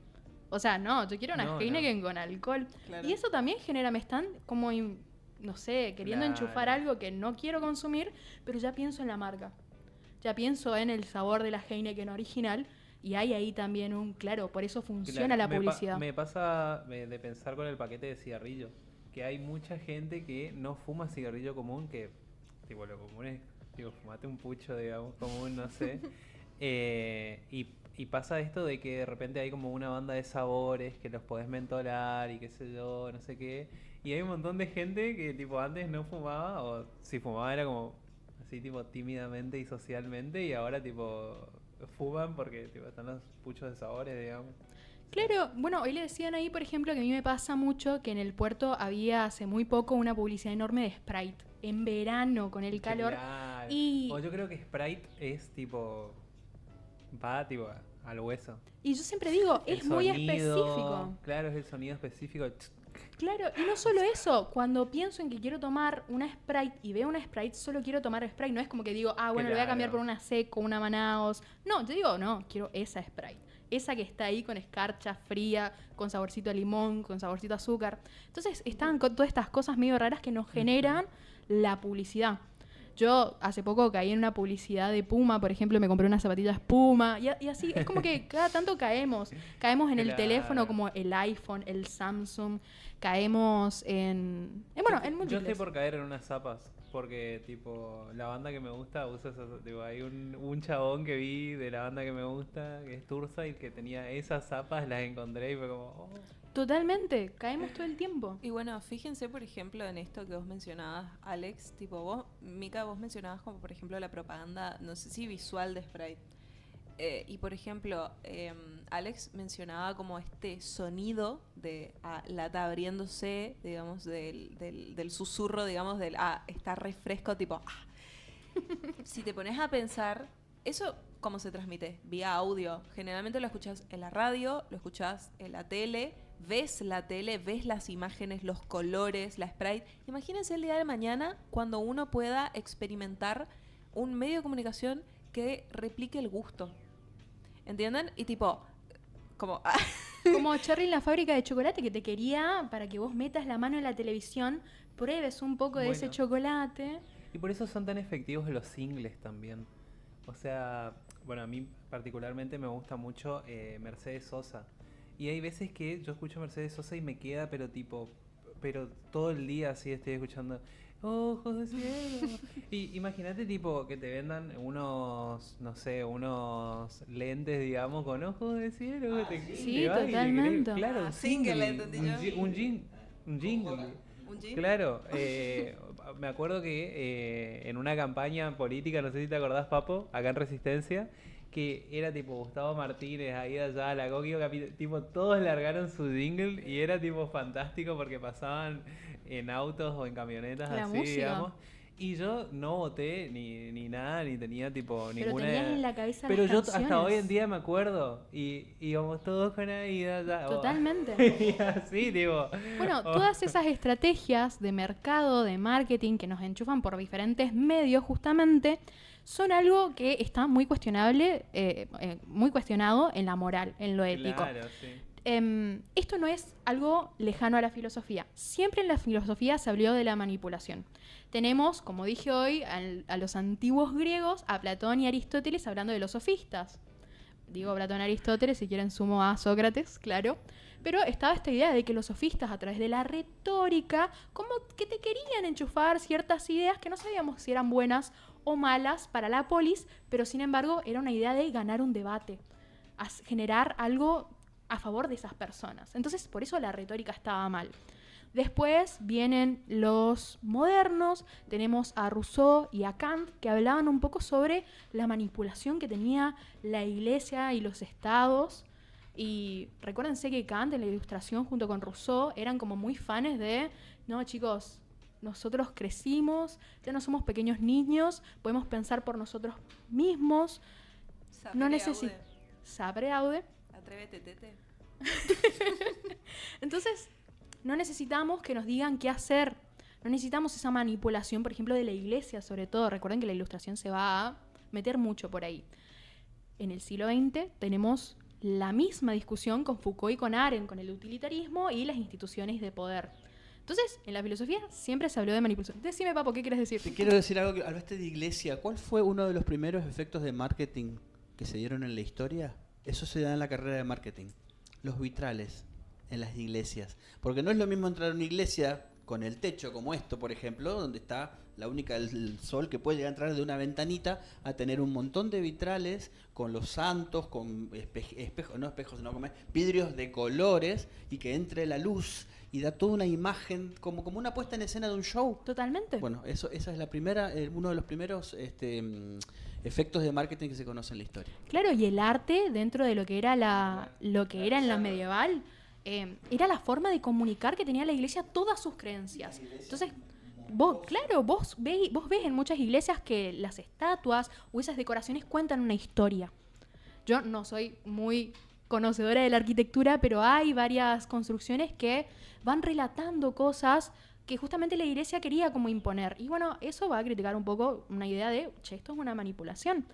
O sea, no, yo quiero una No, Heineken con alcohol. Claro. Y eso también genera, me están como, no sé, queriendo Claro. enchufar algo que no quiero consumir, pero ya pienso en la marca. Ya pienso en el sabor de la Heineken original. Y hay ahí también claro, por eso funciona Claro, la publicidad. me pasa de pensar con el paquete de cigarrillos, que hay mucha gente que no fuma cigarrillo común, que tipo lo común es, tipo, fumate un pucho, digamos, común, no sé. Y pasa esto de que de repente hay como una banda de sabores que los podés mentolar y qué sé yo, no sé qué. Y hay un montón de gente que tipo antes no fumaba, o si fumaba era como así tipo tímidamente y socialmente, y ahora tipo fuman porque tipo, están los puchos de sabores, digamos. Claro, bueno, hoy le decían ahí, por ejemplo, que a mí me pasa mucho que en el puerto había hace muy poco una publicidad enorme de Sprite. En verano, con el calor. Claro. Y, O yo creo que Sprite es tipo. Va tipo al hueso. y yo siempre digo, El es muy sonido, específico. Claro, es el sonido específico. Claro, y no solo eso, cuando pienso en que quiero tomar una Sprite y veo una Sprite, solo quiero tomar Sprite. No es como que digo, bueno, le voy a cambiar Claro. por una Seco, una Manaos. No, yo digo, no, quiero esa Sprite. Esa que está ahí con escarcha fría, con saborcito a limón, con saborcito a azúcar. Entonces están con todas estas cosas medio raras que nos generan la publicidad. Yo hace poco caí en una publicidad de Puma, por ejemplo, me compré unas zapatillas Puma, y así, es como que cada tanto caemos. Caemos en el Claro. teléfono como el iPhone, el Samsung, caemos bueno, en Yo múltiples. estoy por caer en unas zapas. Porque, tipo, la banda que me gusta usa esas. Tipo, hay un chabón que vi de la banda que me gusta, que es Tursa, y que tenía esas zapas, las encontré y fue como. Oh. Totalmente, caemos todo el tiempo. Y bueno, fíjense, por ejemplo, en esto que vos mencionabas, Alex, tipo vos, Mica, vos mencionabas como, por ejemplo, la propaganda, no sé si visual de Sprite. Y, por ejemplo, Alex mencionaba como este sonido de lata abriéndose, digamos, del susurro, digamos, está refresco, tipo, Si te pones a pensar, eso cómo se transmite, vía audio. Generalmente lo escuchas en la radio, lo escuchas en la tele, ves las imágenes, los colores, la Sprite. Imagínense el día de mañana cuando uno pueda experimentar un medio de comunicación que replique el gusto. ¿Entienden? Y tipo, como... Como Charlie en la fábrica de chocolate que te quería para que vos metas la mano en la televisión, pruebes un poco de ese Bueno. chocolate. Y por eso son tan efectivos los singles también. O sea, bueno, a mí particularmente me gusta mucho Mercedes Sosa. Y hay veces que yo escucho Mercedes Sosa y me queda, pero todo el día así estoy escuchando ojos de cielo. Y imagínate tipo que te vendan unos, no sé, unos lentes, digamos, con ojos de cielo. sí, te vas y te totalmente. crees- claro, Ah, un single, single, entendí un yo. un jingle. ¿Un gin? Claro, me acuerdo que en una campaña política, no sé si te acordás, Papo, acá en Resistencia, que era tipo Gustavo Martínez, ahí allá, la Coquio, tipo, todos largaron su jingle y era tipo fantástico porque pasaban en autos o en camionetas La así, música. digamos. Y yo no voté ni nada, ni tenía tipo Pero ninguna... tenías en la cabeza Pero las yo canciones. hasta hoy en día me acuerdo y íbamos todos con Aida ya. Totalmente. Y así, tipo... Bueno, oh. todas esas estrategias de mercado, de marketing que nos enchufan por diferentes medios justamente son algo que está muy cuestionable, muy cuestionado en la moral, en lo ético. Claro, sí. Esto no es algo lejano a la filosofía. Siempre en la filosofía se habló de la manipulación. Tenemos, como dije hoy, a los antiguos griegos, a Platón y Aristóteles hablando de los sofistas. Digo Platón y Aristóteles, si quieren sumo a Sócrates, claro. Pero estaba esta idea de que los sofistas, a través de la retórica, como que te querían enchufar ciertas ideas que no sabíamos si eran buenas o malas para la polis, pero sin embargo era una idea de ganar un debate, generar algo a favor de esas personas. Entonces, por eso la retórica estaba mal. Después vienen los modernos, tenemos a Rousseau y a Kant, que hablaban un poco sobre la manipulación que tenía la iglesia y los estados. Y recuérdense que Kant en la Ilustración junto con Rousseau eran como muy fanes de, no chicos, nosotros crecimos, ya no somos pequeños niños, podemos pensar por nosotros mismos, no necesitamos... Sapere aude. Atrévete, tete. Entonces, no necesitamos que nos digan qué hacer. No necesitamos esa manipulación, por ejemplo, de la iglesia, sobre todo. Recuerden que la Ilustración se va a meter mucho por ahí. En el siglo XX tenemos la misma discusión con Foucault y con Arendt, con el utilitarismo y las instituciones de poder. Entonces, en la filosofía siempre se habló de manipulación. Decime, Papo, ¿qué quieres decir? Te quiero decir algo que hablaste de iglesia. ¿Cuál fue uno de los primeros efectos de marketing que se dieron en la historia? Eso se da en la carrera de marketing. Los vitrales en las iglesias. Porque no es lo mismo entrar a una iglesia con el techo como esto, por ejemplo, donde está la única el sol que puede llegar a entrar de una ventanita, a tener un montón de vitrales con los santos, con espejos, no espejos, sino como vidrios de colores, y que entre la luz y da toda una imagen como una puesta en escena de un show. Totalmente. Bueno, esa es la primera, uno de los primeros efectos de marketing que se conoce en la historia. Claro, y el arte dentro de lo que era lo que era en la medieval, era la forma de comunicar que tenía la iglesia todas sus creencias. Entonces, vos ves en muchas iglesias que las estatuas o esas decoraciones cuentan una historia. Yo no soy muy conocedora de la arquitectura, pero hay varias construcciones que van relatando cosas que justamente la iglesia quería como imponer. Y bueno, eso va a criticar un poco una idea de, che, esto es una manipulación.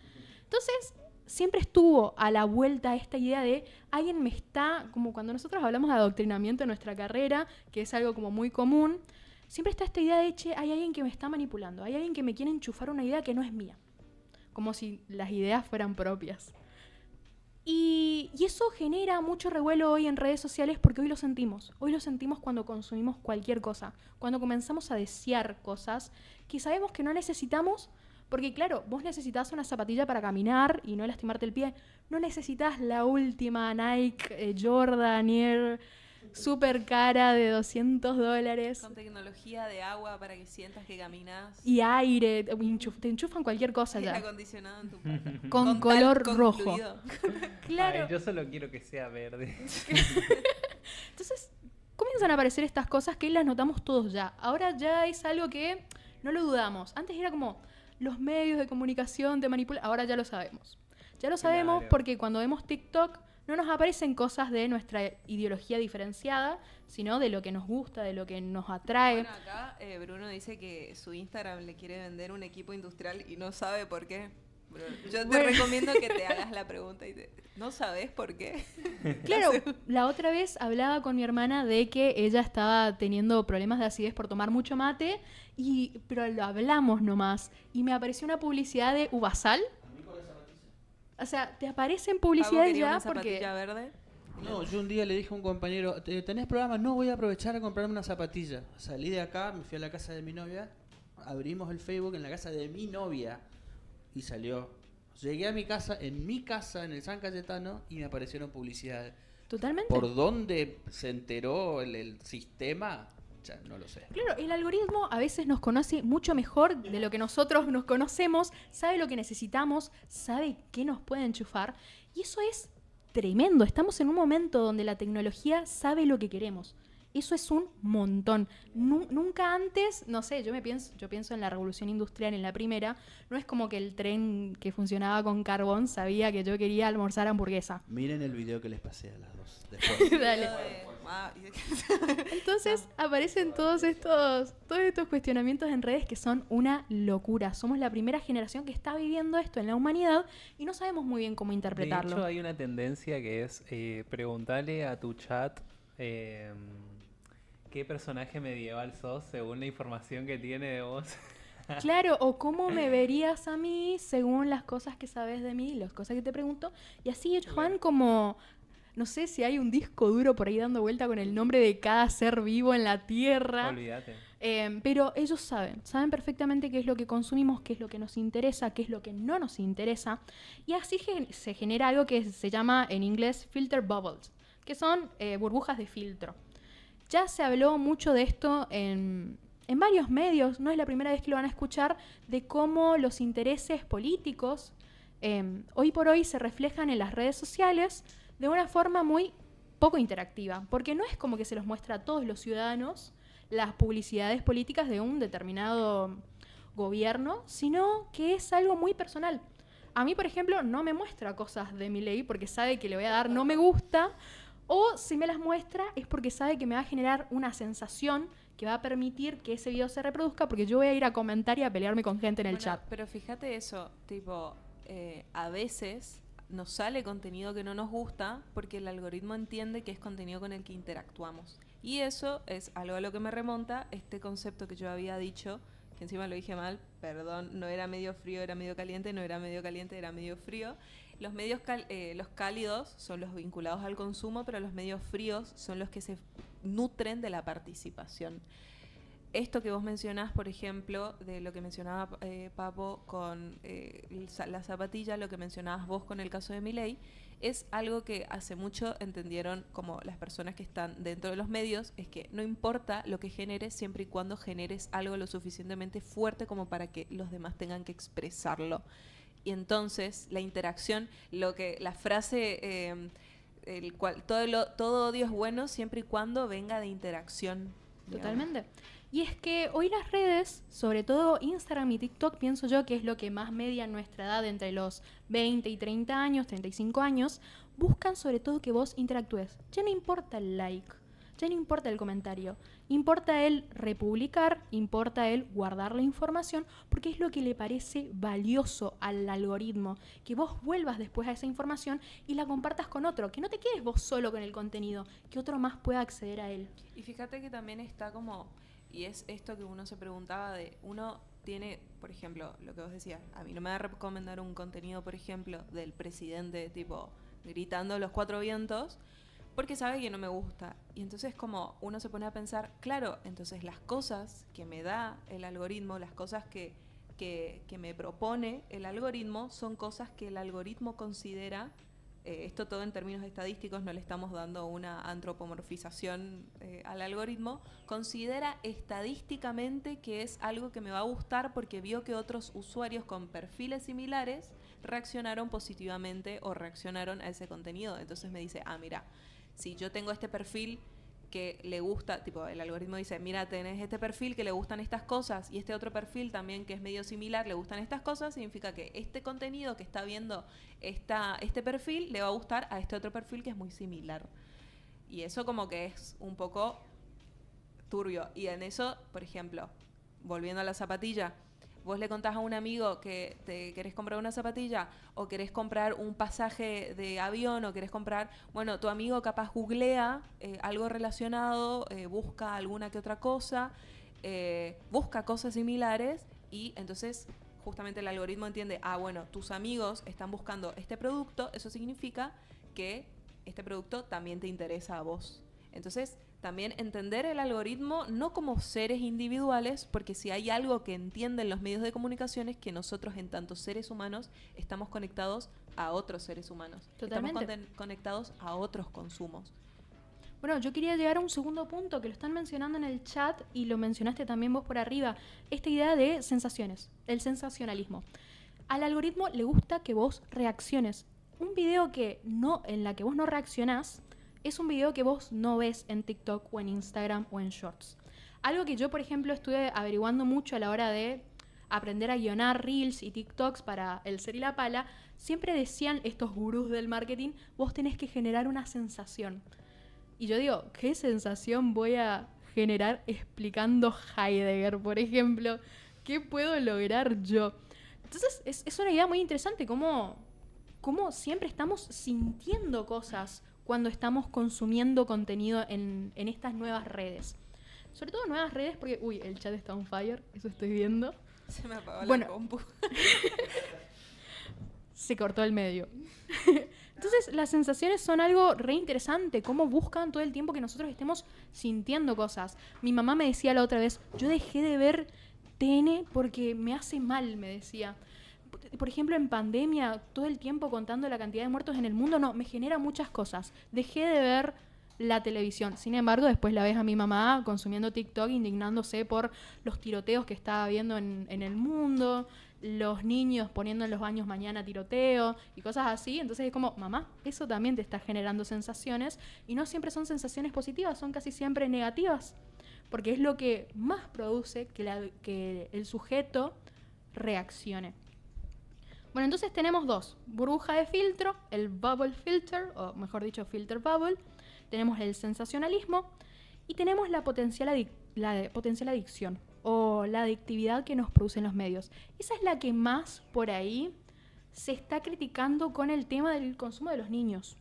Entonces, siempre estuvo a la vuelta esta idea de alguien me está, como cuando nosotros hablamos de adoctrinamiento en nuestra carrera, que es algo como muy común, siempre está esta idea de, che, hay alguien que me está manipulando, hay alguien que me quiere enchufar una idea que no es mía. Como si las ideas fueran propias. Y eso genera mucho revuelo hoy en redes sociales porque hoy lo sentimos. Hoy lo sentimos cuando consumimos cualquier cosa, cuando comenzamos a desear cosas que sabemos que no necesitamos. Porque claro, vos necesitas una zapatilla para caminar y no lastimarte el pie. No necesitas la última Nike Jordan Air super cara de $200. Con tecnología de agua para que sientas que caminas. Y aire, te enchufan cualquier cosa Aire ya. acondicionado en tu casa. Con color talco rojo. incluido. Claro. Ay, yo solo quiero que sea verde. Entonces comienzan a aparecer estas cosas que las notamos todos ya. Ahora ya es algo que no lo dudamos. Antes era como los medios de comunicación te manipulan. Ahora ya lo sabemos. Ya lo sabemos Claro. porque cuando vemos TikTok no nos aparecen cosas de nuestra ideología diferenciada, sino de lo que nos gusta, de lo que nos atrae. Bueno, acá Bruno dice que su Instagram le quiere vender un equipo industrial y no sabe por qué. Bruno, yo te Bueno. recomiendo que te hagas la pregunta y ¿no sabes por qué? Claro, la otra vez hablaba con mi hermana de que ella estaba teniendo problemas de acidez por tomar mucho mate, pero lo hablamos nomás. Y me apareció una publicidad de Uvasal. O sea, te aparecen Pablo publicidades quería ya una porque... zapatilla verde. No, yo un día le dije a un compañero, ¿tenés programa? No, voy a aprovechar a comprarme una zapatilla. Salí de acá, me fui a la casa de mi novia, abrimos el Facebook en la casa de mi novia y salió. Llegué a mi casa, en el San Cayetano, y me aparecieron publicidades. Totalmente. ¿Por dónde se enteró el sistema? Ya no lo sé. Claro, el algoritmo a veces nos conoce mucho mejor de lo que nosotros nos conocemos, sabe lo que necesitamos, sabe qué nos puede enchufar, y eso es tremendo. Estamos en un momento donde la tecnología sabe lo que queremos. Eso es un montón. Nunca antes, no sé, yo pienso en la revolución industrial, en la primera, no es como que el tren que funcionaba con carbón sabía que yo quería almorzar hamburguesa. Miren el video que les pasé a las dos después. Dale. Entonces aparecen todos estos cuestionamientos en redes que son una locura. Somos la primera generación que está viviendo esto en la humanidad y no sabemos muy bien cómo interpretarlo. De hecho, hay una tendencia que es preguntarle a tu chat qué personaje medieval sos según la información que tiene de vos. Claro, o cómo me verías a mí según las cosas que sabes de mí, las cosas que te pregunto. Y así ellos van como... No sé si hay un disco duro por ahí dando vuelta con el nombre de cada ser vivo en la Tierra. Olvídate. Pero ellos saben perfectamente qué es lo que consumimos, qué es lo que nos interesa, qué es lo que no nos interesa. Y así se genera algo que se llama en inglés filter bubbles, que son burbujas de filtro. Ya se habló mucho de esto en varios medios, no es la primera vez que lo van a escuchar, de cómo los intereses políticos hoy por hoy se reflejan en las redes sociales de una forma muy poco interactiva, porque no es como que se los muestra a todos los ciudadanos las publicidades políticas de un determinado gobierno, sino que es algo muy personal. A mí, por ejemplo, no me muestra cosas de Milei porque sabe que le voy a dar no me gusta, o si me las muestra es porque sabe que me va a generar una sensación que va a permitir que ese video se reproduzca, porque yo voy a ir a comentar y a pelearme con gente en el chat. Pero fíjate eso, tipo, a veces nos sale contenido que no nos gusta porque el algoritmo entiende que es contenido con el que interactuamos. Y eso es algo a lo que me remonta este concepto que yo había dicho, que encima lo dije mal, perdón, no era medio frío, era medio caliente, no era medio caliente, era medio frío. los medios los cálidos son los vinculados al consumo, pero los medios fríos son los que se nutren de la participación. Esto que vos mencionás, por ejemplo, de lo que mencionaba Papo con la zapatilla, lo que mencionabas vos con el caso de Milei, es algo que hace mucho entendieron como las personas que están dentro de los medios, es que no importa lo que generes siempre y cuando generes algo lo suficientemente fuerte como para que los demás tengan que expresarlo. Y entonces la interacción, la frase, todo odio es bueno siempre y cuando venga de interacción. Totalmente. Y es que hoy las redes, sobre todo Instagram y TikTok, pienso yo que es lo que más media en nuestra edad, entre los 20 y 30 años, 35 años, buscan sobre todo que vos interactúes. Ya no importa el like, ya no importa el comentario, importa el republicar, importa el guardar la información, porque es lo que le parece valioso al algoritmo, que vos vuelvas después a esa información y la compartas con otro, que no te quedes vos solo con el contenido, que otro más pueda acceder a él. Y fíjate que también está como, y es esto que uno se preguntaba de, uno tiene, por ejemplo, lo que vos decías, a mí no me va a recomendar un contenido, por ejemplo, del presidente tipo gritando los cuatro vientos, porque sabe que no me gusta. Y entonces como uno se pone a pensar, claro, entonces las cosas que me da el algoritmo, las cosas que me propone el algoritmo, son cosas que el algoritmo considera, esto todo en términos estadísticos, no le estamos dando una antropomorfización al algoritmo, considera estadísticamente que es algo que me va a gustar porque vio que otros usuarios con perfiles similares reaccionaron positivamente o reaccionaron a ese contenido. Entonces me dice, mira, si yo tengo este perfil que le gusta, tipo el algoritmo dice, mira, tenés este perfil que le gustan estas cosas y este otro perfil también que es medio similar, le gustan estas cosas, significa que este contenido que está viendo este perfil le va a gustar a este otro perfil que es muy similar. Y eso como que es un poco turbio. Y en eso, por ejemplo, volviendo a la zapatilla, vos le contás a un amigo que te querés comprar una zapatilla o querés comprar un pasaje de avión o querés comprar, bueno, tu amigo capaz googlea algo relacionado, busca alguna que otra cosa, busca cosas similares y entonces justamente el algoritmo entiende, bueno, tus amigos están buscando este producto, eso significa que este producto también te interesa a vos. Entonces, también entender el algoritmo no como seres individuales, porque si hay algo que entienden los medios de comunicación es que nosotros en tanto seres humanos estamos conectados a otros seres humanos. Totalmente. Estamos conectados a otros consumos. Bueno, yo quería llegar a un segundo punto que lo están mencionando en el chat y lo mencionaste también vos por arriba. Esta idea de sensaciones, el sensacionalismo. Al algoritmo le gusta que vos reacciones. Un video en la que vos no reaccionás es un video que vos no ves en TikTok o en Instagram o en Shorts. Algo que yo, por ejemplo, estuve averiguando mucho a la hora de aprender a guionar Reels y TikToks para el Ser y la Pala, siempre decían estos gurús del marketing, vos tenés que generar una sensación. Y yo digo, ¿qué sensación voy a generar explicando Heidegger, por ejemplo? ¿Qué puedo lograr yo? Entonces, es una idea muy interesante, cómo siempre estamos sintiendo cosas cuando estamos consumiendo contenido en estas nuevas redes. Sobre todo nuevas redes porque, el chat está on fire, eso estoy viendo. Se me apagó la compu. Se cortó el medio. Entonces, las sensaciones son algo re interesante, cómo buscan todo el tiempo que nosotros estemos sintiendo cosas. Mi mamá me decía la otra vez, yo dejé de ver TN porque me hace mal, me decía. Por ejemplo, en pandemia, todo el tiempo contando la cantidad de muertos en el mundo, me genera muchas cosas. Dejé de ver la televisión. Sin embargo, después la ves a mi mamá consumiendo TikTok, indignándose por los tiroteos que estaba habiendo en el mundo, los niños poniendo en los baños mañana tiroteo y cosas así. Entonces es como, mamá, eso también te está generando sensaciones y no siempre son sensaciones positivas, son casi siempre negativas, porque es lo que más produce que el sujeto reaccione. Bueno, entonces tenemos dos. Burbuja de filtro, el bubble filter, o mejor dicho, filter bubble. Tenemos el sensacionalismo y tenemos la potencial adicción o la adictividad que nos producen los medios. Esa es la que más por ahí se está criticando con el tema del consumo de los niños.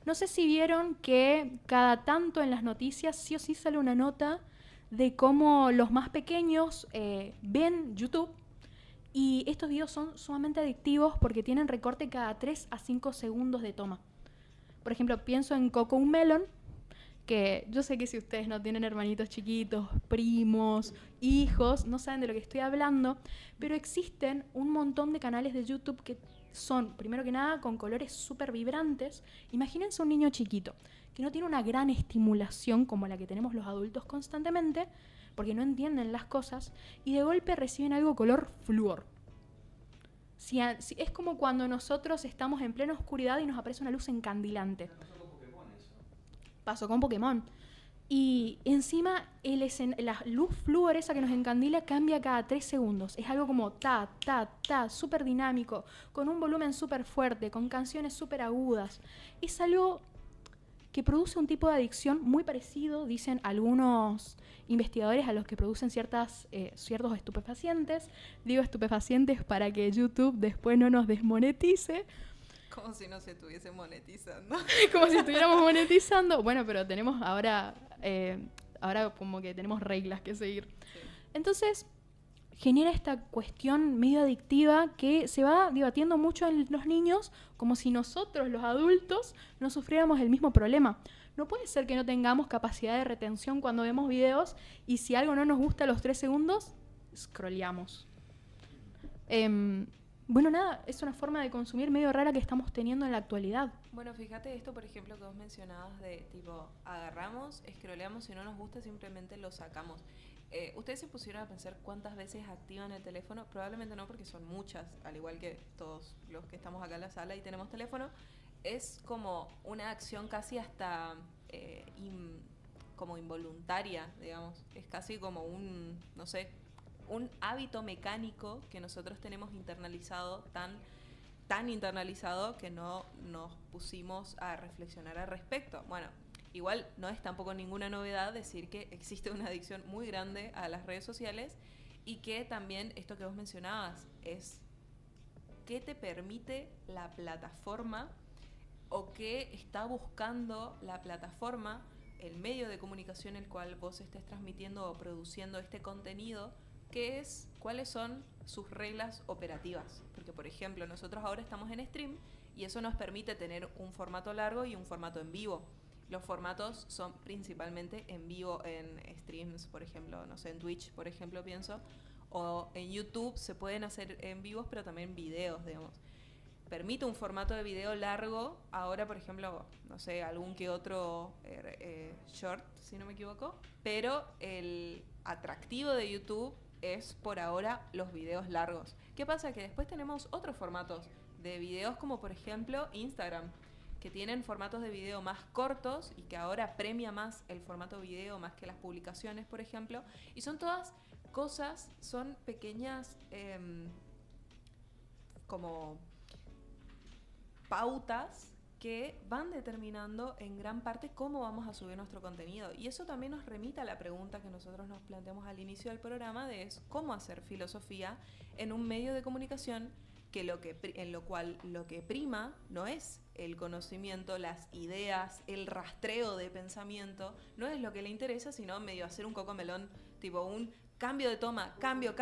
No sé si vieron que cada tanto en las noticias sí o sí sale una nota de cómo los más pequeños ven YouTube Y estos videos son sumamente adictivos porque tienen recorte cada 3 a 5 segundos de toma. Por ejemplo, pienso en Coco Melon, que yo sé que si ustedes no tienen hermanitos chiquitos, primos, hijos, no saben de lo que estoy hablando, pero existen un montón de canales de YouTube que son, primero que nada, con colores súper vibrantes. Imagínense un niño chiquito que no tiene una gran estimulación como la que tenemos los adultos constantemente, porque no entienden las cosas, y de golpe reciben algo color flúor. Es como cuando nosotros estamos en plena oscuridad y nos aparece una luz encandilante. Pasó con Pokémon. Y encima la luz flúor esa que nos encandila cambia cada 3 segundos. Es algo como ta, ta, ta, súper dinámico, con un volumen súper fuerte, con canciones súper agudas. Es algo que produce un tipo de adicción muy parecido, dicen algunos investigadores, a los que producen ciertos estupefacientes. Digo estupefacientes para que YouTube después no nos desmonetice. Como si no se estuviese monetizando. Como si estuviéramos monetizando. Bueno, pero tenemos ahora como que tenemos reglas que seguir. Sí. Entonces, genera esta cuestión medio adictiva que se va debatiendo mucho en los niños, como si nosotros, los adultos, no sufriéramos el mismo problema. No puede ser que no tengamos capacidad de retención cuando vemos videos y si algo no nos gusta a los 3 segundos, scrolleamos. Bueno, nada, es una forma de consumir medio rara que estamos teniendo en la actualidad. Bueno, fíjate esto, por ejemplo, que vos mencionabas de tipo, agarramos, scrolleamos, si no nos gusta simplemente lo sacamos. ¿Ustedes se pusieron a pensar cuántas veces activan el teléfono? Probablemente no, porque son muchas, al igual que todos los que estamos acá en la sala y tenemos teléfono. Es como una acción casi hasta como involuntaria, digamos. Es casi como un, no sé, un hábito mecánico que nosotros tenemos internalizado, tan internalizado que no nos pusimos a reflexionar al respecto. Bueno, igual no es tampoco ninguna novedad decir que existe una adicción muy grande a las redes sociales y que también esto que vos mencionabas es qué te permite la plataforma o qué está buscando la plataforma, el medio de comunicación el cual vos estés transmitiendo o produciendo este contenido, cuáles son sus reglas operativas. Porque, por ejemplo, nosotros ahora estamos en stream y eso nos permite tener un formato largo y un formato en vivo. Los formatos son principalmente en vivo en streams, por ejemplo, no sé, en Twitch, por ejemplo, pienso, o en YouTube se pueden hacer en vivos, pero también videos, digamos. Permite un formato de video largo, ahora, por ejemplo, no sé, algún que otro short, si no me equivoco, pero el atractivo de YouTube es, por ahora, los videos largos. ¿Qué pasa? Que después tenemos otros formatos de videos, como por ejemplo Instagram, que tienen formatos de video más cortos y que ahora premia más el formato video más que las publicaciones, por ejemplo. Y son todas cosas, son pequeñas como pautas que van determinando en gran parte cómo vamos a subir nuestro contenido. Y eso también nos remite a la pregunta que nosotros nos planteamos al inicio del programa de cómo hacer filosofía en un medio de comunicación en lo cual lo que prima no es el conocimiento, las ideas, el rastreo de pensamiento, no es lo que le interesa, sino medio hacer un cocomelón, tipo un cambio de toma, cambio,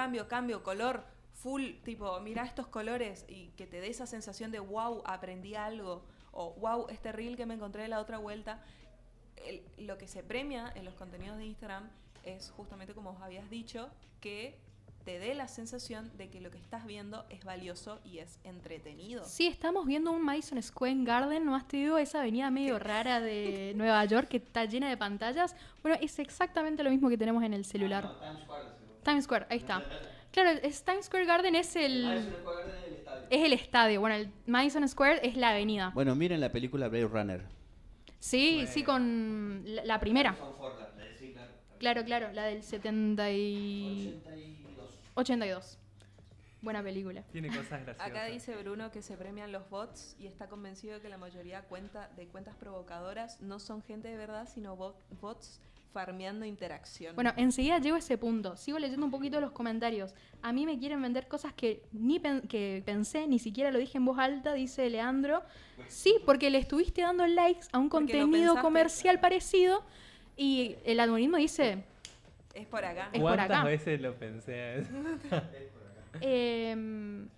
color, full, tipo, mira estos colores y que te dé esa sensación de wow, aprendí algo, o wow, este reel que me encontré de la otra vuelta. Lo que se premia en los contenidos de Instagram es justamente, como os habías dicho, que te dé la sensación de que lo que estás viendo es valioso y es entretenido. Sí, estamos viendo un Madison Square Garden, nomás te digo, esa avenida medio rara de Nueva York que está llena de pantallas. Bueno, es exactamente lo mismo que tenemos en el celular. Times Square, ahí está. Claro, Times Square Garden es el estadio. Bueno, el Madison Square es la avenida. Bueno, miren la película Blade Runner. Sí, sí, con la primera. Claro, la del 82. Buena película. Tiene cosas graciosas. Acá dice Bruno que se premian los bots y está convencido de que la mayoría de cuentas provocadoras no son gente de verdad, sino bots farmeando interacción. Bueno, enseguida llego a ese punto. Sigo leyendo un poquito los comentarios. A mí me quieren vender cosas que que pensé, ni siquiera lo dije en voz alta, dice Leandro. Sí, porque le estuviste dando likes a un contenido comercial parecido y el algoritmo dice... Es por acá. Es por acá. ¿Cuántas veces lo pensé?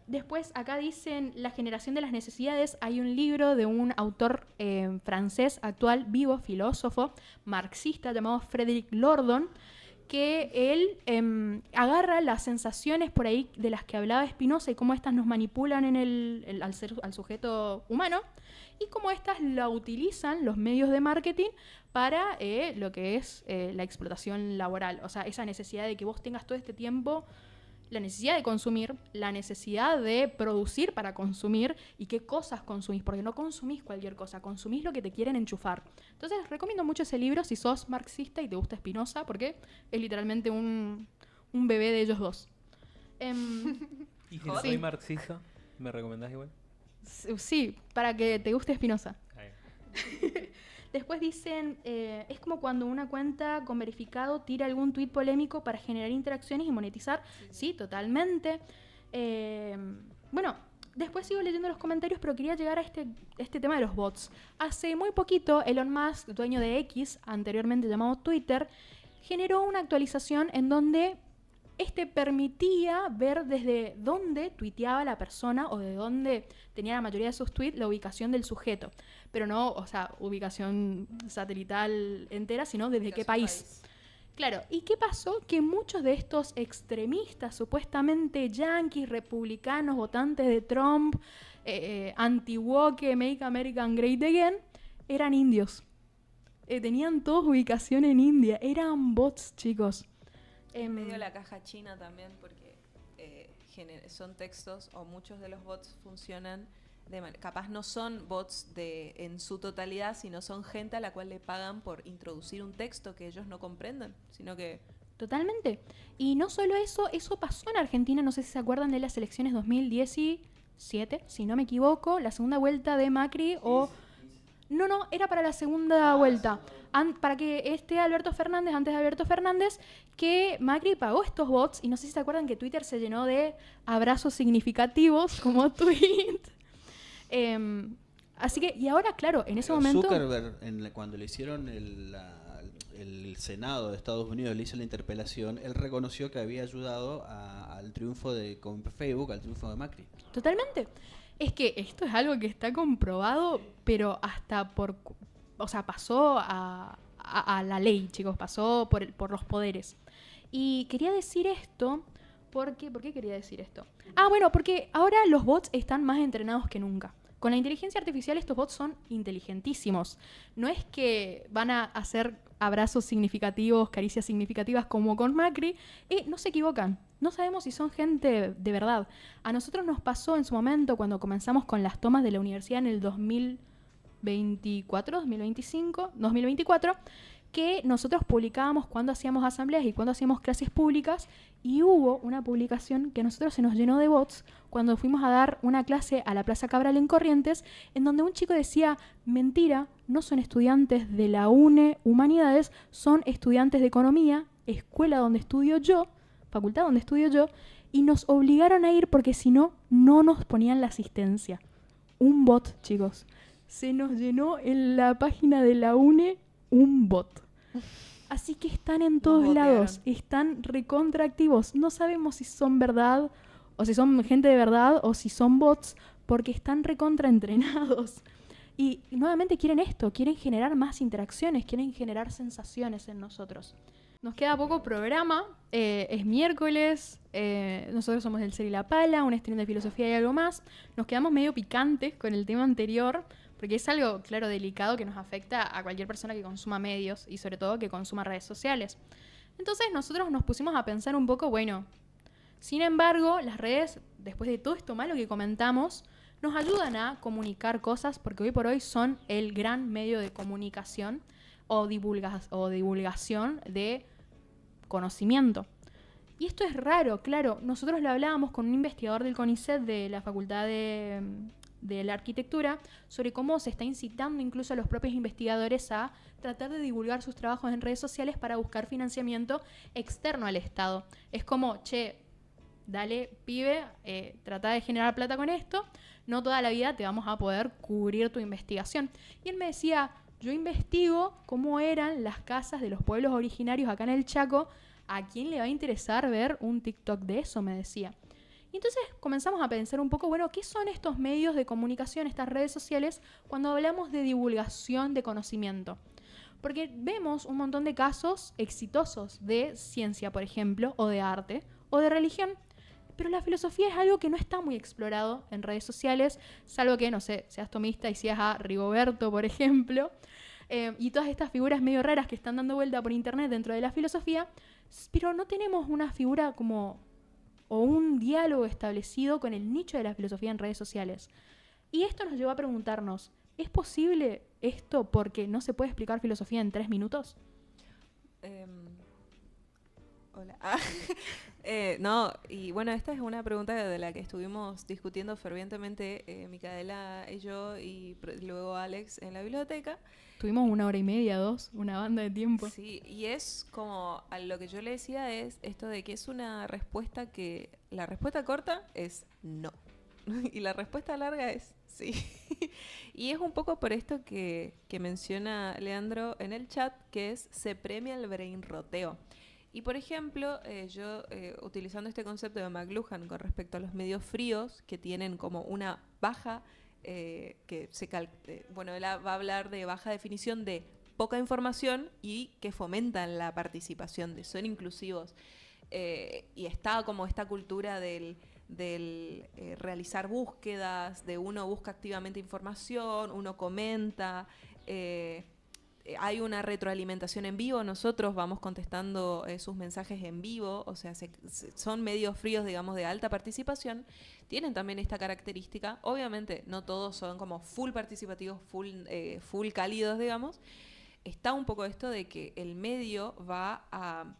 Después acá dicen La generación de las necesidades. Hay un libro de un autor francés actual, vivo, filósofo, marxista, llamado Frédéric Lordon, que él agarra las sensaciones por ahí de las que hablaba Spinoza y cómo estas nos manipulan al sujeto humano, y cómo estas la utilizan los medios de marketing para lo que es la explotación laboral. O sea, esa necesidad de que vos tengas todo este tiempo, la necesidad de consumir, la necesidad de producir para consumir y qué cosas consumís, porque no consumís cualquier cosa, consumís lo que te quieren enchufar. Entonces, recomiendo mucho ese libro si sos marxista y te gusta Spinoza, porque es literalmente un bebé de ellos dos. Y si no soy marxista, ¿me recomendás igual? Sí, para que te guste Spinoza. Ahí. Después dicen, es como cuando una cuenta con verificado tira algún tuit polémico para generar interacciones y monetizar. Sí, totalmente. Bueno, después sigo leyendo los comentarios, pero quería llegar a este tema de los bots. Hace muy poquito, Elon Musk, dueño de X, anteriormente llamado Twitter, generó una actualización en donde permitía ver desde dónde tuiteaba la persona o de dónde tenía la mayoría de sus tweets la ubicación del sujeto. Pero no, o sea, ubicación satelital entera, sino desde qué país. Claro, ¿y qué pasó? Que muchos de estos extremistas, supuestamente yanquis, republicanos, votantes de Trump, anti-woke, Make America Great Again, eran indios. Tenían todos ubicación en India. Eran bots, chicos. Medio la caja china también, porque son textos, o muchos de los bots funcionan capaz no son bots en su totalidad, sino son gente a la cual le pagan por introducir un texto que ellos no comprenden, sino que... Totalmente. Y no solo eso pasó en Argentina, no sé si se acuerdan de las elecciones 2017, si no me equivoco, la segunda vuelta de Macri o... No, era para la segunda vuelta. Para que esté Alberto Fernández, antes de Alberto Fernández, que Macri pagó estos bots, y no sé si se acuerdan que Twitter se llenó de abrazos significativos como tweet. Así que, y ahora, claro, en ese momento... Zuckerberg, cuando le hicieron el Senado de Estados Unidos, le hizo la interpelación, él reconoció que había ayudado al triunfo con Facebook, al triunfo de Macri. Totalmente. Es que esto es algo que está comprobado, pero hasta o sea, pasó a la ley, chicos, pasó por los poderes. Y quería decir esto, ¿por qué quería decir esto? Bueno, porque ahora los bots están más entrenados que nunca. Con la inteligencia artificial estos bots son inteligentísimos. No es que van a hacer abrazos significativos, caricias significativas como con Macri. No se equivocan. No sabemos si son gente de verdad. A nosotros nos pasó en su momento cuando comenzamos con las tomas de la universidad en el 2024, que nosotros publicábamos cuando hacíamos asambleas y cuando hacíamos clases públicas, y hubo una publicación que a nosotros se nos llenó de bots cuando fuimos a dar una clase a la Plaza Cabral en Corrientes, en donde un chico decía, mentira, no son estudiantes de la UNE Humanidades, son estudiantes de Economía, escuela donde estudio yo, facultad donde estudio yo, y nos obligaron a ir porque si no, no nos ponían la asistencia. Un bot, chicos. Se nos llenó en la página de la UNE un bot. Así que están en todos lados, están recontraactivos. No sabemos si son verdad, o si son gente de verdad, o si son bots, porque están recontraentrenados. Y nuevamente quieren esto, quieren generar más interacciones, quieren generar sensaciones en nosotros. Nos queda poco programa, es miércoles, nosotros somos el Ser y la Pala, un stream de filosofía y algo más. Nos quedamos medio picantes con el tema anterior, porque es algo, claro, delicado que nos afecta a cualquier persona que consuma medios y sobre todo que consuma redes sociales. Entonces nosotros nos pusimos a pensar un poco, bueno, sin embargo, las redes, después de todo esto malo que comentamos, nos ayudan a comunicar cosas porque hoy por hoy son el gran medio de comunicación o divulgación de conocimiento. Y esto es raro, claro. Nosotros lo hablábamos con un investigador del CONICET de la Facultad de la Arquitectura sobre cómo se está incitando incluso a los propios investigadores a tratar de divulgar sus trabajos en redes sociales para buscar financiamiento externo al Estado. Es como, dale, pibe, trata de generar plata con esto, no toda la vida te vamos a poder cubrir tu investigación. Y él me decía, yo investigo cómo eran las casas de los pueblos originarios acá en el Chaco, ¿a quién le va a interesar ver un TikTok de eso? Me decía. Y entonces comenzamos a pensar un poco, bueno, ¿qué son estos medios de comunicación, estas redes sociales, cuando hablamos de divulgación de conocimiento? Porque vemos un montón de casos exitosos de ciencia, por ejemplo, o de arte, o de religión. Pero la filosofía es algo que no está muy explorado en redes sociales, salvo que, no sé, seas tomista y sigas a Rigoberto, por ejemplo, y todas estas figuras medio raras que están dando vuelta por internet dentro de la filosofía, pero no tenemos una figura como, o un diálogo establecido con el nicho de la filosofía en redes sociales. Y esto nos llevó a preguntarnos, ¿es posible esto porque no se puede explicar filosofía en 3 minutos? Hola. No, y bueno, esta es una pregunta de la que estuvimos discutiendo fervientemente Micaela y yo y luego Alex en la biblioteca. Tuvimos 1 hora y media, 2, una banda de tiempo. Sí, y es como a lo que yo le decía es esto de que es una respuesta que la respuesta corta es no y la respuesta larga es sí. Y es un poco por esto que menciona Leandro en el chat, que es se premia el brainroteo. Y por ejemplo, yo utilizando este concepto de McLuhan con respecto a los medios fríos que tienen como una baja que bueno, él va a hablar de baja definición, de poca información y que fomentan la participación, de son inclusivos. Y está como esta cultura del realizar búsquedas, de uno busca activamente información, uno comenta, hay una retroalimentación en vivo, nosotros vamos contestando sus mensajes en vivo, o sea, son medios fríos, digamos, de alta participación, tienen también esta característica, obviamente no todos son como full participativos, full cálidos, digamos, está un poco esto de que el medio va a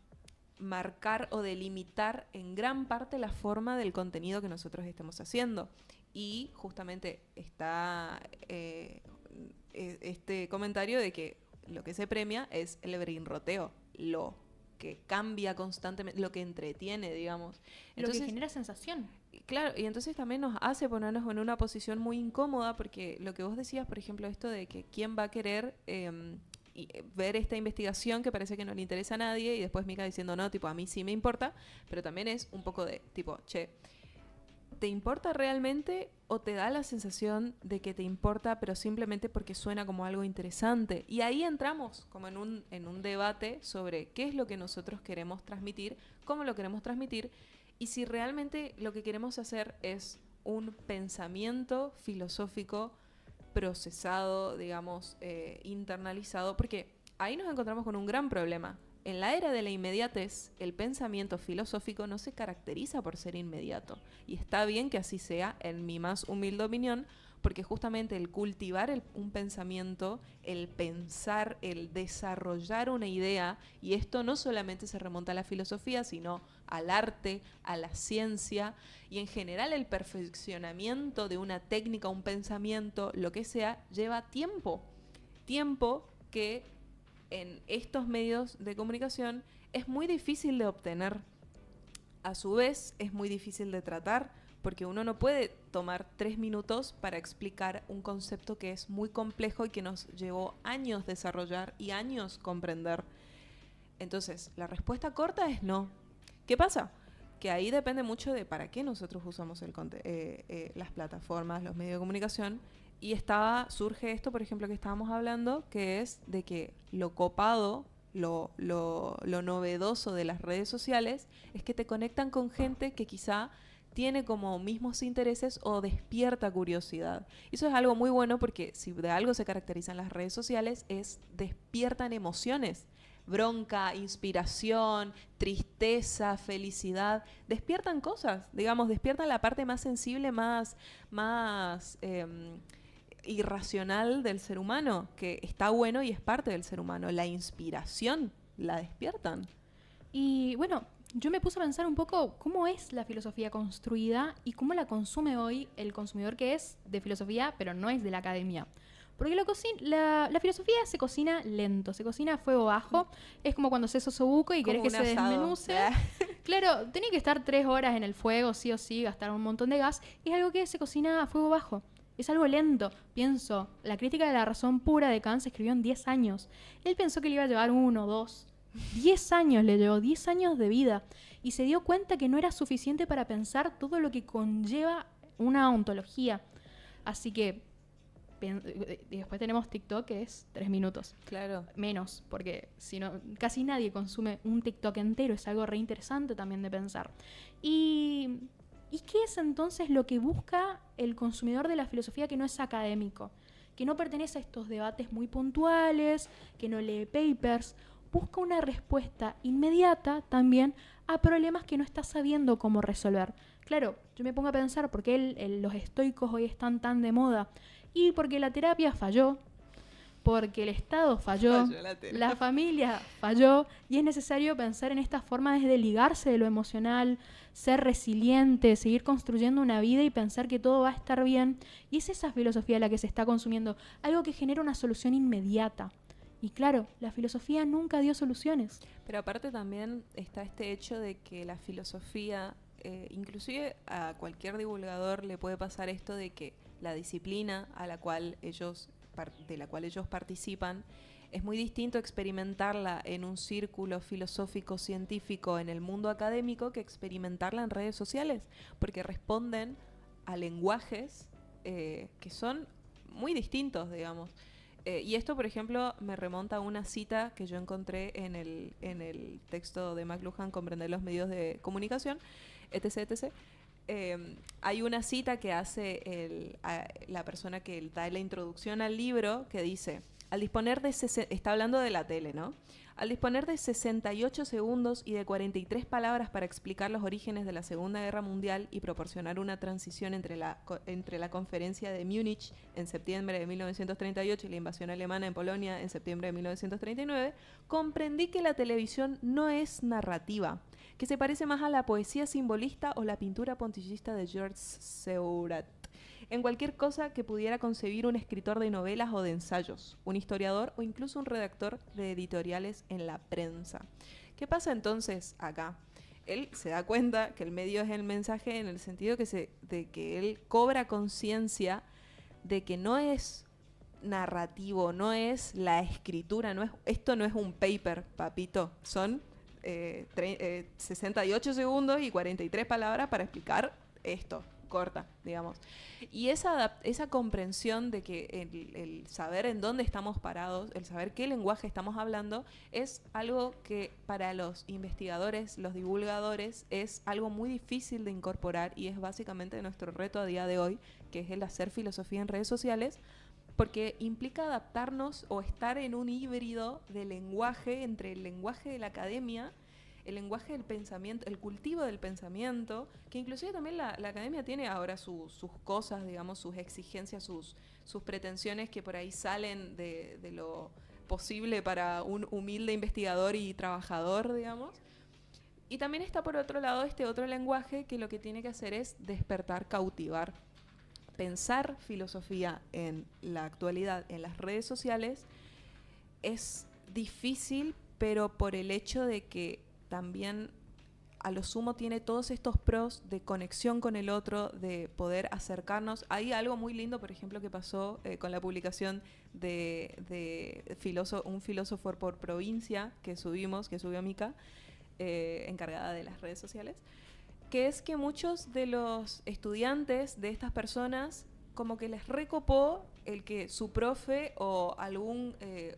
marcar o delimitar en gran parte la forma del contenido que nosotros estemos haciendo, y justamente está este comentario de que lo que se premia es el brainroteo, lo que cambia constantemente, lo que entretiene, digamos. Entonces, lo que genera sensación. Claro, y entonces también nos hace ponernos en una posición muy incómoda, porque lo que vos decías, por ejemplo, esto de que quién va a querer ver esta investigación que parece que no le interesa a nadie, y después Mika diciendo, no, tipo, a mí sí me importa, pero también es un poco de, tipo, che, ¿te importa realmente o te da la sensación de que te importa pero simplemente porque suena como algo interesante? Y ahí entramos como en un debate sobre qué es lo que nosotros queremos transmitir, cómo lo queremos transmitir y si realmente lo que queremos hacer es un pensamiento filosófico procesado, digamos, internalizado, porque ahí nos encontramos con un gran problema. En la era de la inmediatez, el pensamiento filosófico no se caracteriza por ser inmediato. Y está bien que así sea, en mi más humilde opinión, porque justamente el cultivar un pensamiento, el pensar, el desarrollar una idea, y esto no solamente se remonta a la filosofía, sino al arte, a la ciencia, y en general el perfeccionamiento de una técnica, un pensamiento, lo que sea, lleva tiempo. Tiempo que en estos medios de comunicación es muy difícil de obtener. A su vez, es muy difícil de tratar, porque uno no puede tomar 3 minutos para explicar un concepto que es muy complejo y que nos llevó años desarrollar y años comprender. Entonces, la respuesta corta es no. ¿Qué pasa? Que ahí depende mucho de para qué nosotros usamos las plataformas, los medios de comunicación. Y surge esto, por ejemplo, que estábamos hablando, que es de que lo copado, lo novedoso de las redes sociales es que te conectan con gente que quizá tiene como mismos intereses o despierta curiosidad. Eso es algo muy bueno porque si de algo se caracterizan las redes sociales es despiertan emociones. Bronca, inspiración, tristeza, felicidad, despiertan cosas, digamos, despiertan la parte más sensible, más irracional del ser humano, que está bueno y es parte del ser humano. La inspiración la despiertan. Y bueno, yo me puse a pensar un poco cómo es la filosofía construida y cómo la consume hoy el consumidor que es de filosofía, pero no es de la academia. Porque la filosofía se cocina lento, se cocina a fuego bajo. Es como cuando haces osobuco y querés que se desmenuce. Claro, tenés que estar 3 horas en el fuego, sí o sí, gastar un montón de gas. Es algo que se cocina a fuego bajo. Es algo lento. Pienso, la crítica de la razón pura de Kant se escribió en 10 años. Él pensó que le iba a llevar 1 o 2. 10 años le llevó, 10 años de vida. Y se dio cuenta que no era suficiente para pensar todo lo que conlleva una ontología. Así que y después tenemos TikTok, que es 3 minutos. Claro. Menos, porque si no, casi nadie consume un TikTok entero. Es algo re interesante también de pensar. ¿Y qué es entonces lo que busca el consumidor de la filosofía que no es académico? Que no pertenece a estos debates muy puntuales, que no lee papers. Busca una respuesta inmediata también a problemas que no está sabiendo cómo resolver. Claro, yo me pongo a pensar por qué los estoicos hoy están tan de moda. Y porque la terapia falló, porque el Estado falló, la familia falló, y es necesario pensar en estas formas de ligarse de lo emocional, ser resiliente, seguir construyendo una vida y pensar que todo va a estar bien. Y es esa filosofía la que se está consumiendo, algo que genera una solución inmediata. Y claro, la filosofía nunca dio soluciones. Pero aparte también está este hecho de que la filosofía, inclusive a cualquier divulgador le puede pasar esto de que la disciplina de la cual ellos participan, es muy distinto experimentarla en un círculo filosófico científico en el mundo académico que experimentarla en redes sociales, porque responden a lenguajes que son muy distintos, digamos. Y esto, por ejemplo, me remonta a una cita que yo encontré en el texto de McLuhan, Comprender los medios de comunicación, etc., etc. Hay una cita que hace la persona que da la introducción al libro, que dice, al disponer de está hablando de la tele, ¿no? Al disponer de 68 segundos y de 43 palabras para explicar los orígenes de la Segunda Guerra Mundial y proporcionar una transición entre la conferencia de Múnich en septiembre de 1938 y la invasión alemana en Polonia en septiembre de 1939, comprendí que la televisión no es narrativa, que se parece más a la poesía simbolista o la pintura puntillista de Georges Seurat, en cualquier cosa que pudiera concebir un escritor de novelas o de ensayos, un historiador o incluso un redactor de editoriales en la prensa. ¿Qué pasa entonces acá? Él se da cuenta que el medio es el mensaje en el sentido de que él cobra conciencia de que no es narrativo, no es la escritura, esto no es un paper, papito, son 68 segundos y 43 palabras para explicar esto, corta, digamos. Y esa comprensión de que el saber en dónde estamos parados, el saber qué lenguaje estamos hablando, es algo que para los investigadores, los divulgadores, es algo muy difícil de incorporar y es básicamente nuestro reto a día de hoy, que es el hacer filosofía en redes sociales, porque implica adaptarnos o estar en un híbrido de lenguaje entre el lenguaje de la academia, el lenguaje del pensamiento, el cultivo del pensamiento, que inclusive también la academia tiene ahora sus cosas, digamos, sus exigencias, sus pretensiones que por ahí salen de lo posible para un humilde investigador y trabajador, digamos. Y también está por otro lado este otro lenguaje que lo que tiene que hacer es despertar, cautivar. Pensar filosofía en la actualidad, en las redes sociales, es difícil, pero por el hecho de que también a lo sumo tiene todos estos pros de conexión con el otro, de poder acercarnos. Hay algo muy lindo, por ejemplo, que pasó con la publicación de un filósofo por provincia que subió Mica, encargada de las redes sociales, que es que muchos de los estudiantes de estas personas como que les recopó el que su profe o algún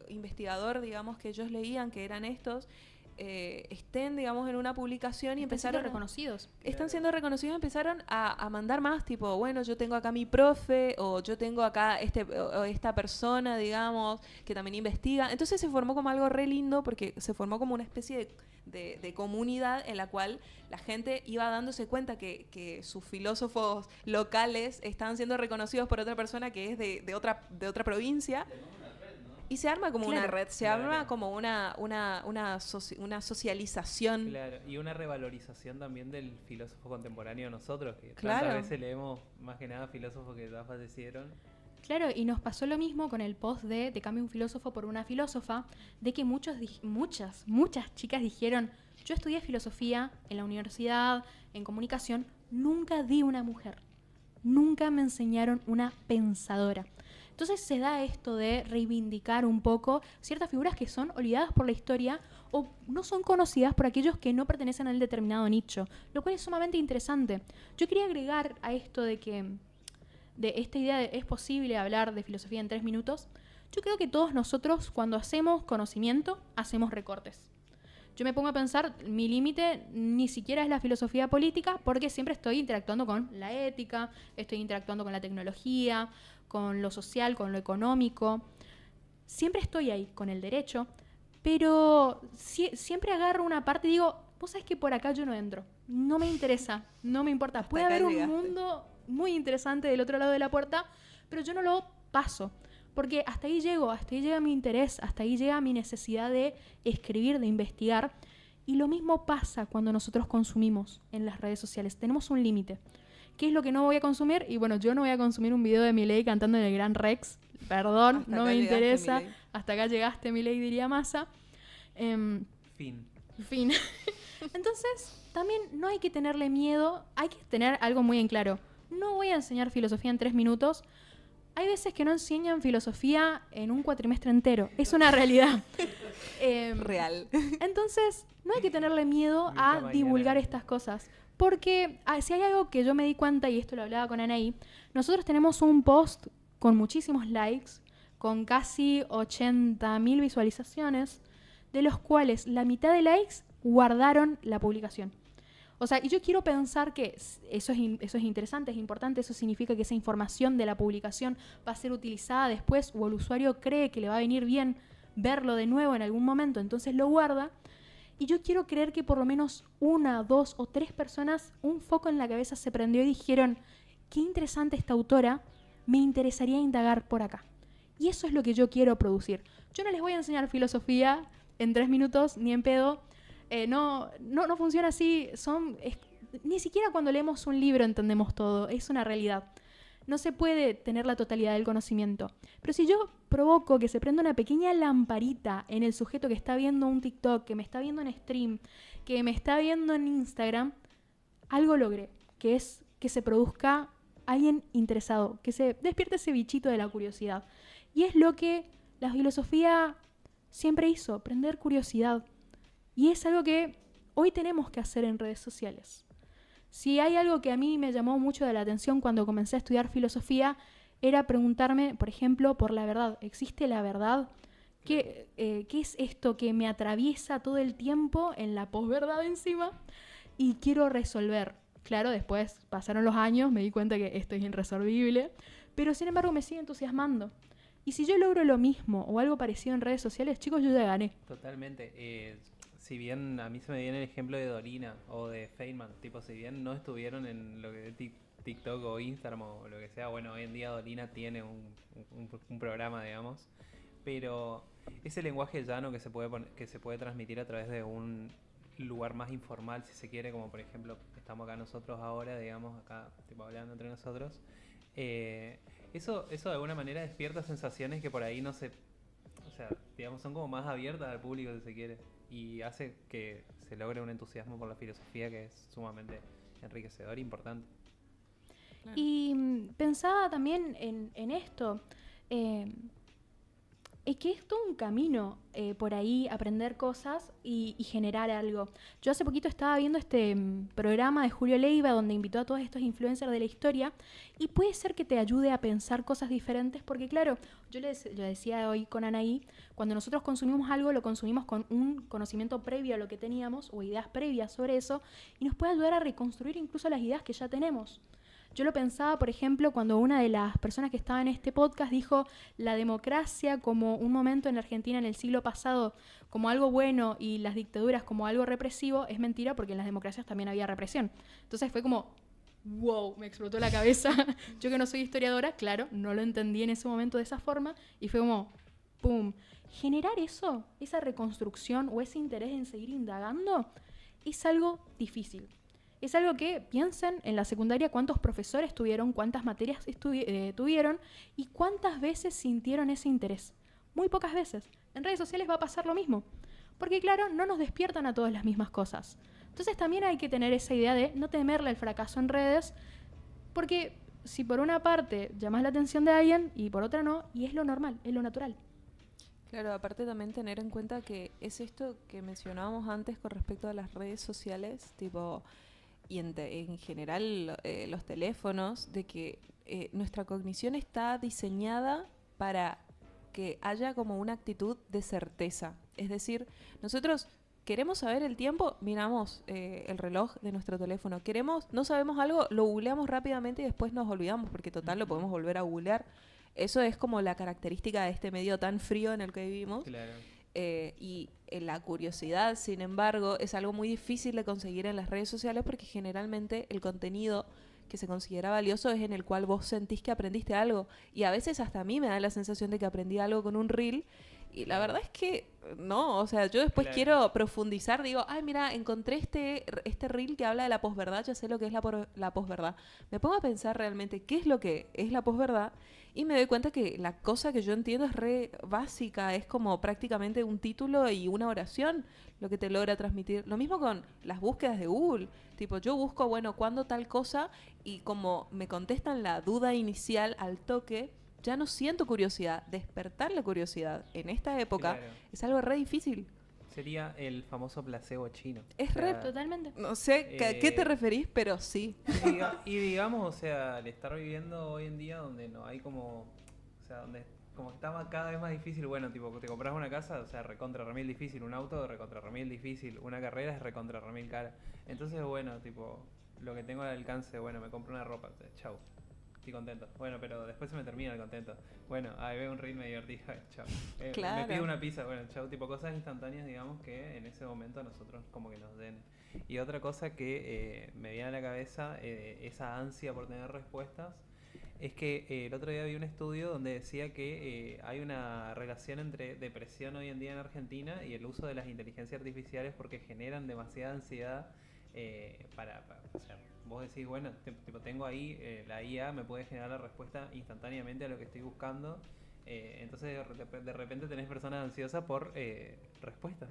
investigador, digamos, que ellos leían, que eran estos, estén, digamos, en una publicación y empezaron reconocidos. Están siendo reconocidos, empezaron a mandar más, tipo, bueno, yo tengo acá mi profe, o yo tengo acá esta persona, digamos, que también investiga. Entonces se formó como algo re lindo, porque se formó como una especie de comunidad en la cual la gente iba dándose cuenta que sus filósofos locales estaban siendo reconocidos por otra persona que es de otra provincia. Y se arma como una red, se arma como una socialización. Claro, y una revalorización también del filósofo contemporáneo nosotros, que Claro. tantas veces leemos más que nada filósofos que ya fallecieron. Claro, y nos pasó lo mismo con el post de Te cambio un filósofo por una filósofa, de que muchas chicas dijeron, yo estudié filosofía en la universidad, en comunicación, nunca vi una mujer, nunca me enseñaron una pensadora. Entonces se da esto de reivindicar un poco ciertas figuras que son olvidadas por la historia o no son conocidas por aquellos que no pertenecen al determinado nicho, lo cual es sumamente interesante. Yo quería agregar a esto de esta idea de es posible hablar de filosofía en 3 minutos. Yo creo que todos nosotros, cuando hacemos conocimiento, hacemos recortes. Yo me pongo a pensar, mi límite ni siquiera es la filosofía política, porque siempre estoy interactuando con la ética, estoy interactuando con la tecnología, con lo social, con lo económico. Siempre estoy ahí, con el derecho, pero siempre agarro una parte y digo, vos sabés que por acá yo no entro, no me interesa, no me importa. Hasta Puede acá haber un llegaste. mundo muy interesante del otro lado de la puerta, pero yo no lo paso. Porque hasta ahí llego, hasta ahí llega mi interés, hasta ahí llega mi necesidad de escribir, de investigar. Y lo mismo pasa cuando nosotros consumimos en las redes sociales. Tenemos un límite. ¿Qué es lo que no voy a consumir? Y bueno, yo no voy a consumir un video de Milei cantando en el Gran Rex. Perdón, Hasta no acá me llegaste, interesa. Milei. Hasta acá llegaste, Milei, diría Massa. Fin. Fin. Entonces, también no hay que tenerle miedo. Hay que tener algo muy en claro. No voy a enseñar filosofía en 3 minutos. Hay veces que no enseñan filosofía en un cuatrimestre entero. Es una realidad. Real. Entonces, no hay que tenerle miedo Nunca a mañana. divulgar estas cosas. Porque si hay algo que yo me di cuenta, y esto lo hablaba con Anaí, nosotros tenemos un post con muchísimos likes, con casi 80.000 visualizaciones, de los cuales la mitad de likes guardaron la publicación. O sea, y yo quiero pensar que eso es interesante, es importante, eso significa que esa información de la publicación va a ser utilizada después, o el usuario cree que le va a venir bien verlo de nuevo en algún momento, entonces lo guarda. Y yo quiero creer que por lo menos 1, 2 o 3 personas, un foco en la cabeza se prendió y dijeron, qué interesante esta autora, me interesaría indagar por acá. Y eso es lo que yo quiero producir. Yo no les voy a enseñar filosofía en 3 minutos, ni en pedo. No funciona así. Ni siquiera cuando leemos un libro entendemos todo. Es una realidad. No se puede tener la totalidad del conocimiento. Pero si yo provoco que se prenda una pequeña lamparita en el sujeto que está viendo un TikTok, que me está viendo en stream, que me está viendo en Instagram, algo logré, que es que se produzca alguien interesado, que se despierte ese bichito de la curiosidad. Y es lo que la filosofía siempre hizo, prender curiosidad. Y es algo que hoy tenemos que hacer en redes sociales. Si hay algo que a mí me llamó mucho de la atención cuando comencé a estudiar filosofía, era preguntarme, por ejemplo, por la verdad. ¿Existe la verdad? ¿Qué es esto que me atraviesa todo el tiempo en la posverdad encima? Y quiero resolver. Claro, después pasaron los años, me di cuenta que esto es irresolvible, pero sin embargo me sigue entusiasmando. Y si yo logro lo mismo o algo parecido en redes sociales, chicos, yo ya gané. Totalmente. Si bien a mí se me viene el ejemplo de Dorina o de Feynman, tipo, si bien no estuvieron en lo que es TikTok o Instagram o lo que sea, bueno, hoy en día Dorina tiene un programa, digamos, pero ese lenguaje llano que se puede transmitir a través de un lugar más informal, si se quiere, como por ejemplo estamos acá nosotros ahora, digamos, acá tipo hablando entre nosotros, eso de alguna manera despierta sensaciones que por ahí no se, o sea, digamos, son como más abiertas al público, si se quiere, y hace que se logre un entusiasmo por la filosofía que es sumamente enriquecedor e importante. Claro. Y pensaba también en esto, es que es todo un camino por ahí aprender cosas y generar algo. Yo hace poquito estaba viendo este programa de Julio Leiva donde invitó a todos estos influencers de la historia y puede ser que te ayude a pensar cosas diferentes porque claro, yo decía hoy con Anaí, cuando nosotros consumimos algo lo consumimos con un conocimiento previo a lo que teníamos o ideas previas sobre eso y nos puede ayudar a reconstruir incluso las ideas que ya tenemos. Yo lo pensaba, por ejemplo, cuando una de las personas que estaba en este podcast dijo la democracia como un momento en la Argentina en el siglo pasado como algo bueno y las dictaduras como algo represivo, es mentira porque en las democracias también había represión. Entonces fue como, wow, me explotó la cabeza. Yo que no soy historiadora, claro, no lo entendí en ese momento de esa forma y fue como, ¡pum! Generar eso, esa reconstrucción o ese interés en seguir indagando, es algo difícil. Es algo que piensen en la secundaria cuántos profesores tuvieron, cuántas materias tuvieron y cuántas veces sintieron ese interés. Muy pocas veces. En redes sociales va a pasar lo mismo. Porque claro, no nos despiertan a todas las mismas cosas. Entonces también hay que tener esa idea de no temerle al fracaso en redes, porque si por una parte llamas la atención de alguien y por otra no, y es lo normal, es lo natural. Claro, aparte también tener en cuenta que es esto que mencionábamos antes con respecto a las redes sociales, tipo, y en general los teléfonos, de que nuestra cognición está diseñada para que haya como una actitud de certeza. Es decir, nosotros queremos saber el tiempo, miramos el reloj de nuestro teléfono. No sabemos algo, lo googleamos rápidamente y después nos olvidamos, porque total lo podemos volver a googlear. Eso es como la característica de este medio tan frío en el que vivimos. Claro. Y la curiosidad, sin embargo, es algo muy difícil de conseguir en las redes sociales, porque generalmente el contenido que se considera valioso es en el cual vos sentís que aprendiste algo. Y a veces hasta a mí me da la sensación de que aprendí algo con un reel. Y la verdad es que no, o sea, yo después quiero profundizar, digo, ay, mira, encontré este reel que habla de la posverdad, ya sé lo que es la posverdad. Me pongo a pensar realmente qué es lo que es la posverdad y me doy cuenta que la cosa que yo entiendo es re básica, es como prácticamente un título y una oración lo que te logra transmitir. Lo mismo con las búsquedas de Google, tipo, yo busco, bueno, ¿cuándo tal cosa? Y como me contestan la duda inicial al toque, ya no siento curiosidad. Despertar la curiosidad en esta época es algo re difícil. Sería el famoso placebo chino. Es re... Totalmente. No sé a qué te referís, pero sí. Y digamos, o sea, al estar viviendo hoy en día donde no hay como... O sea, donde como que está cada vez más difícil, bueno, tipo, te compras una casa, o sea, recontra remil difícil, un auto, recontra remil difícil, una carrera es recontra remil cara. Entonces, bueno, tipo, lo que tengo al alcance, bueno, me compro una ropa, chau. Estoy contento. Bueno, pero después se me termina el contento. Bueno, ahí veo un reel, me divertí, chao. Claro. Me pido una pizza, bueno, chao. Tipo cosas instantáneas, digamos, que en ese momento a nosotros como que nos den. Y otra cosa que me viene a la cabeza, esa ansia por tener respuestas, es que el otro día vi un estudio donde decía que hay una relación entre depresión hoy en día en Argentina y el uso de las inteligencias artificiales, porque generan demasiada ansiedad o sea, vos decís, bueno, tipo, tengo ahí la IA me puede generar la respuesta instantáneamente a lo que estoy buscando. Entonces de repente tenés personas ansiosas por respuestas.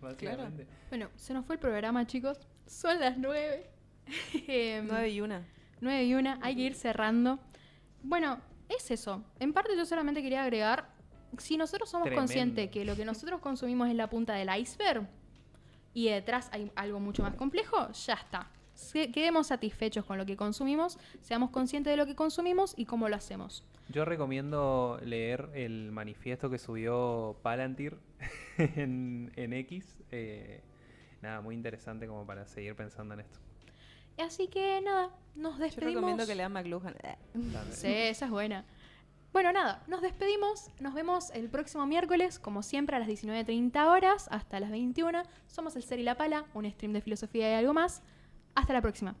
Básicamente. Claro. Bueno, se nos fue el programa, chicos. Son las 9. 9:01. 9:01, hay que ir cerrando. Bueno, es eso. En parte yo solamente quería agregar, si nosotros somos Tremendo. conscientes que lo que nosotros consumimos es la punta del iceberg y detrás hay algo mucho más complejo, ya está. Quedemos satisfechos con lo que consumimos, seamos conscientes de lo que consumimos y cómo lo hacemos. Yo recomiendo leer el manifiesto que subió Palantir en X. Nada, muy interesante como para seguir pensando en esto. Así que nada, nos Yo despedimos. recomiendo que lean McLuhan. También. Sí, esa es buena. Bueno, nada, nos despedimos. Nos vemos el próximo miércoles, como siempre, a las 19:30 horas, hasta las 21. Somos el Ser y la Pala, un stream de filosofía y algo más. Hasta la próxima.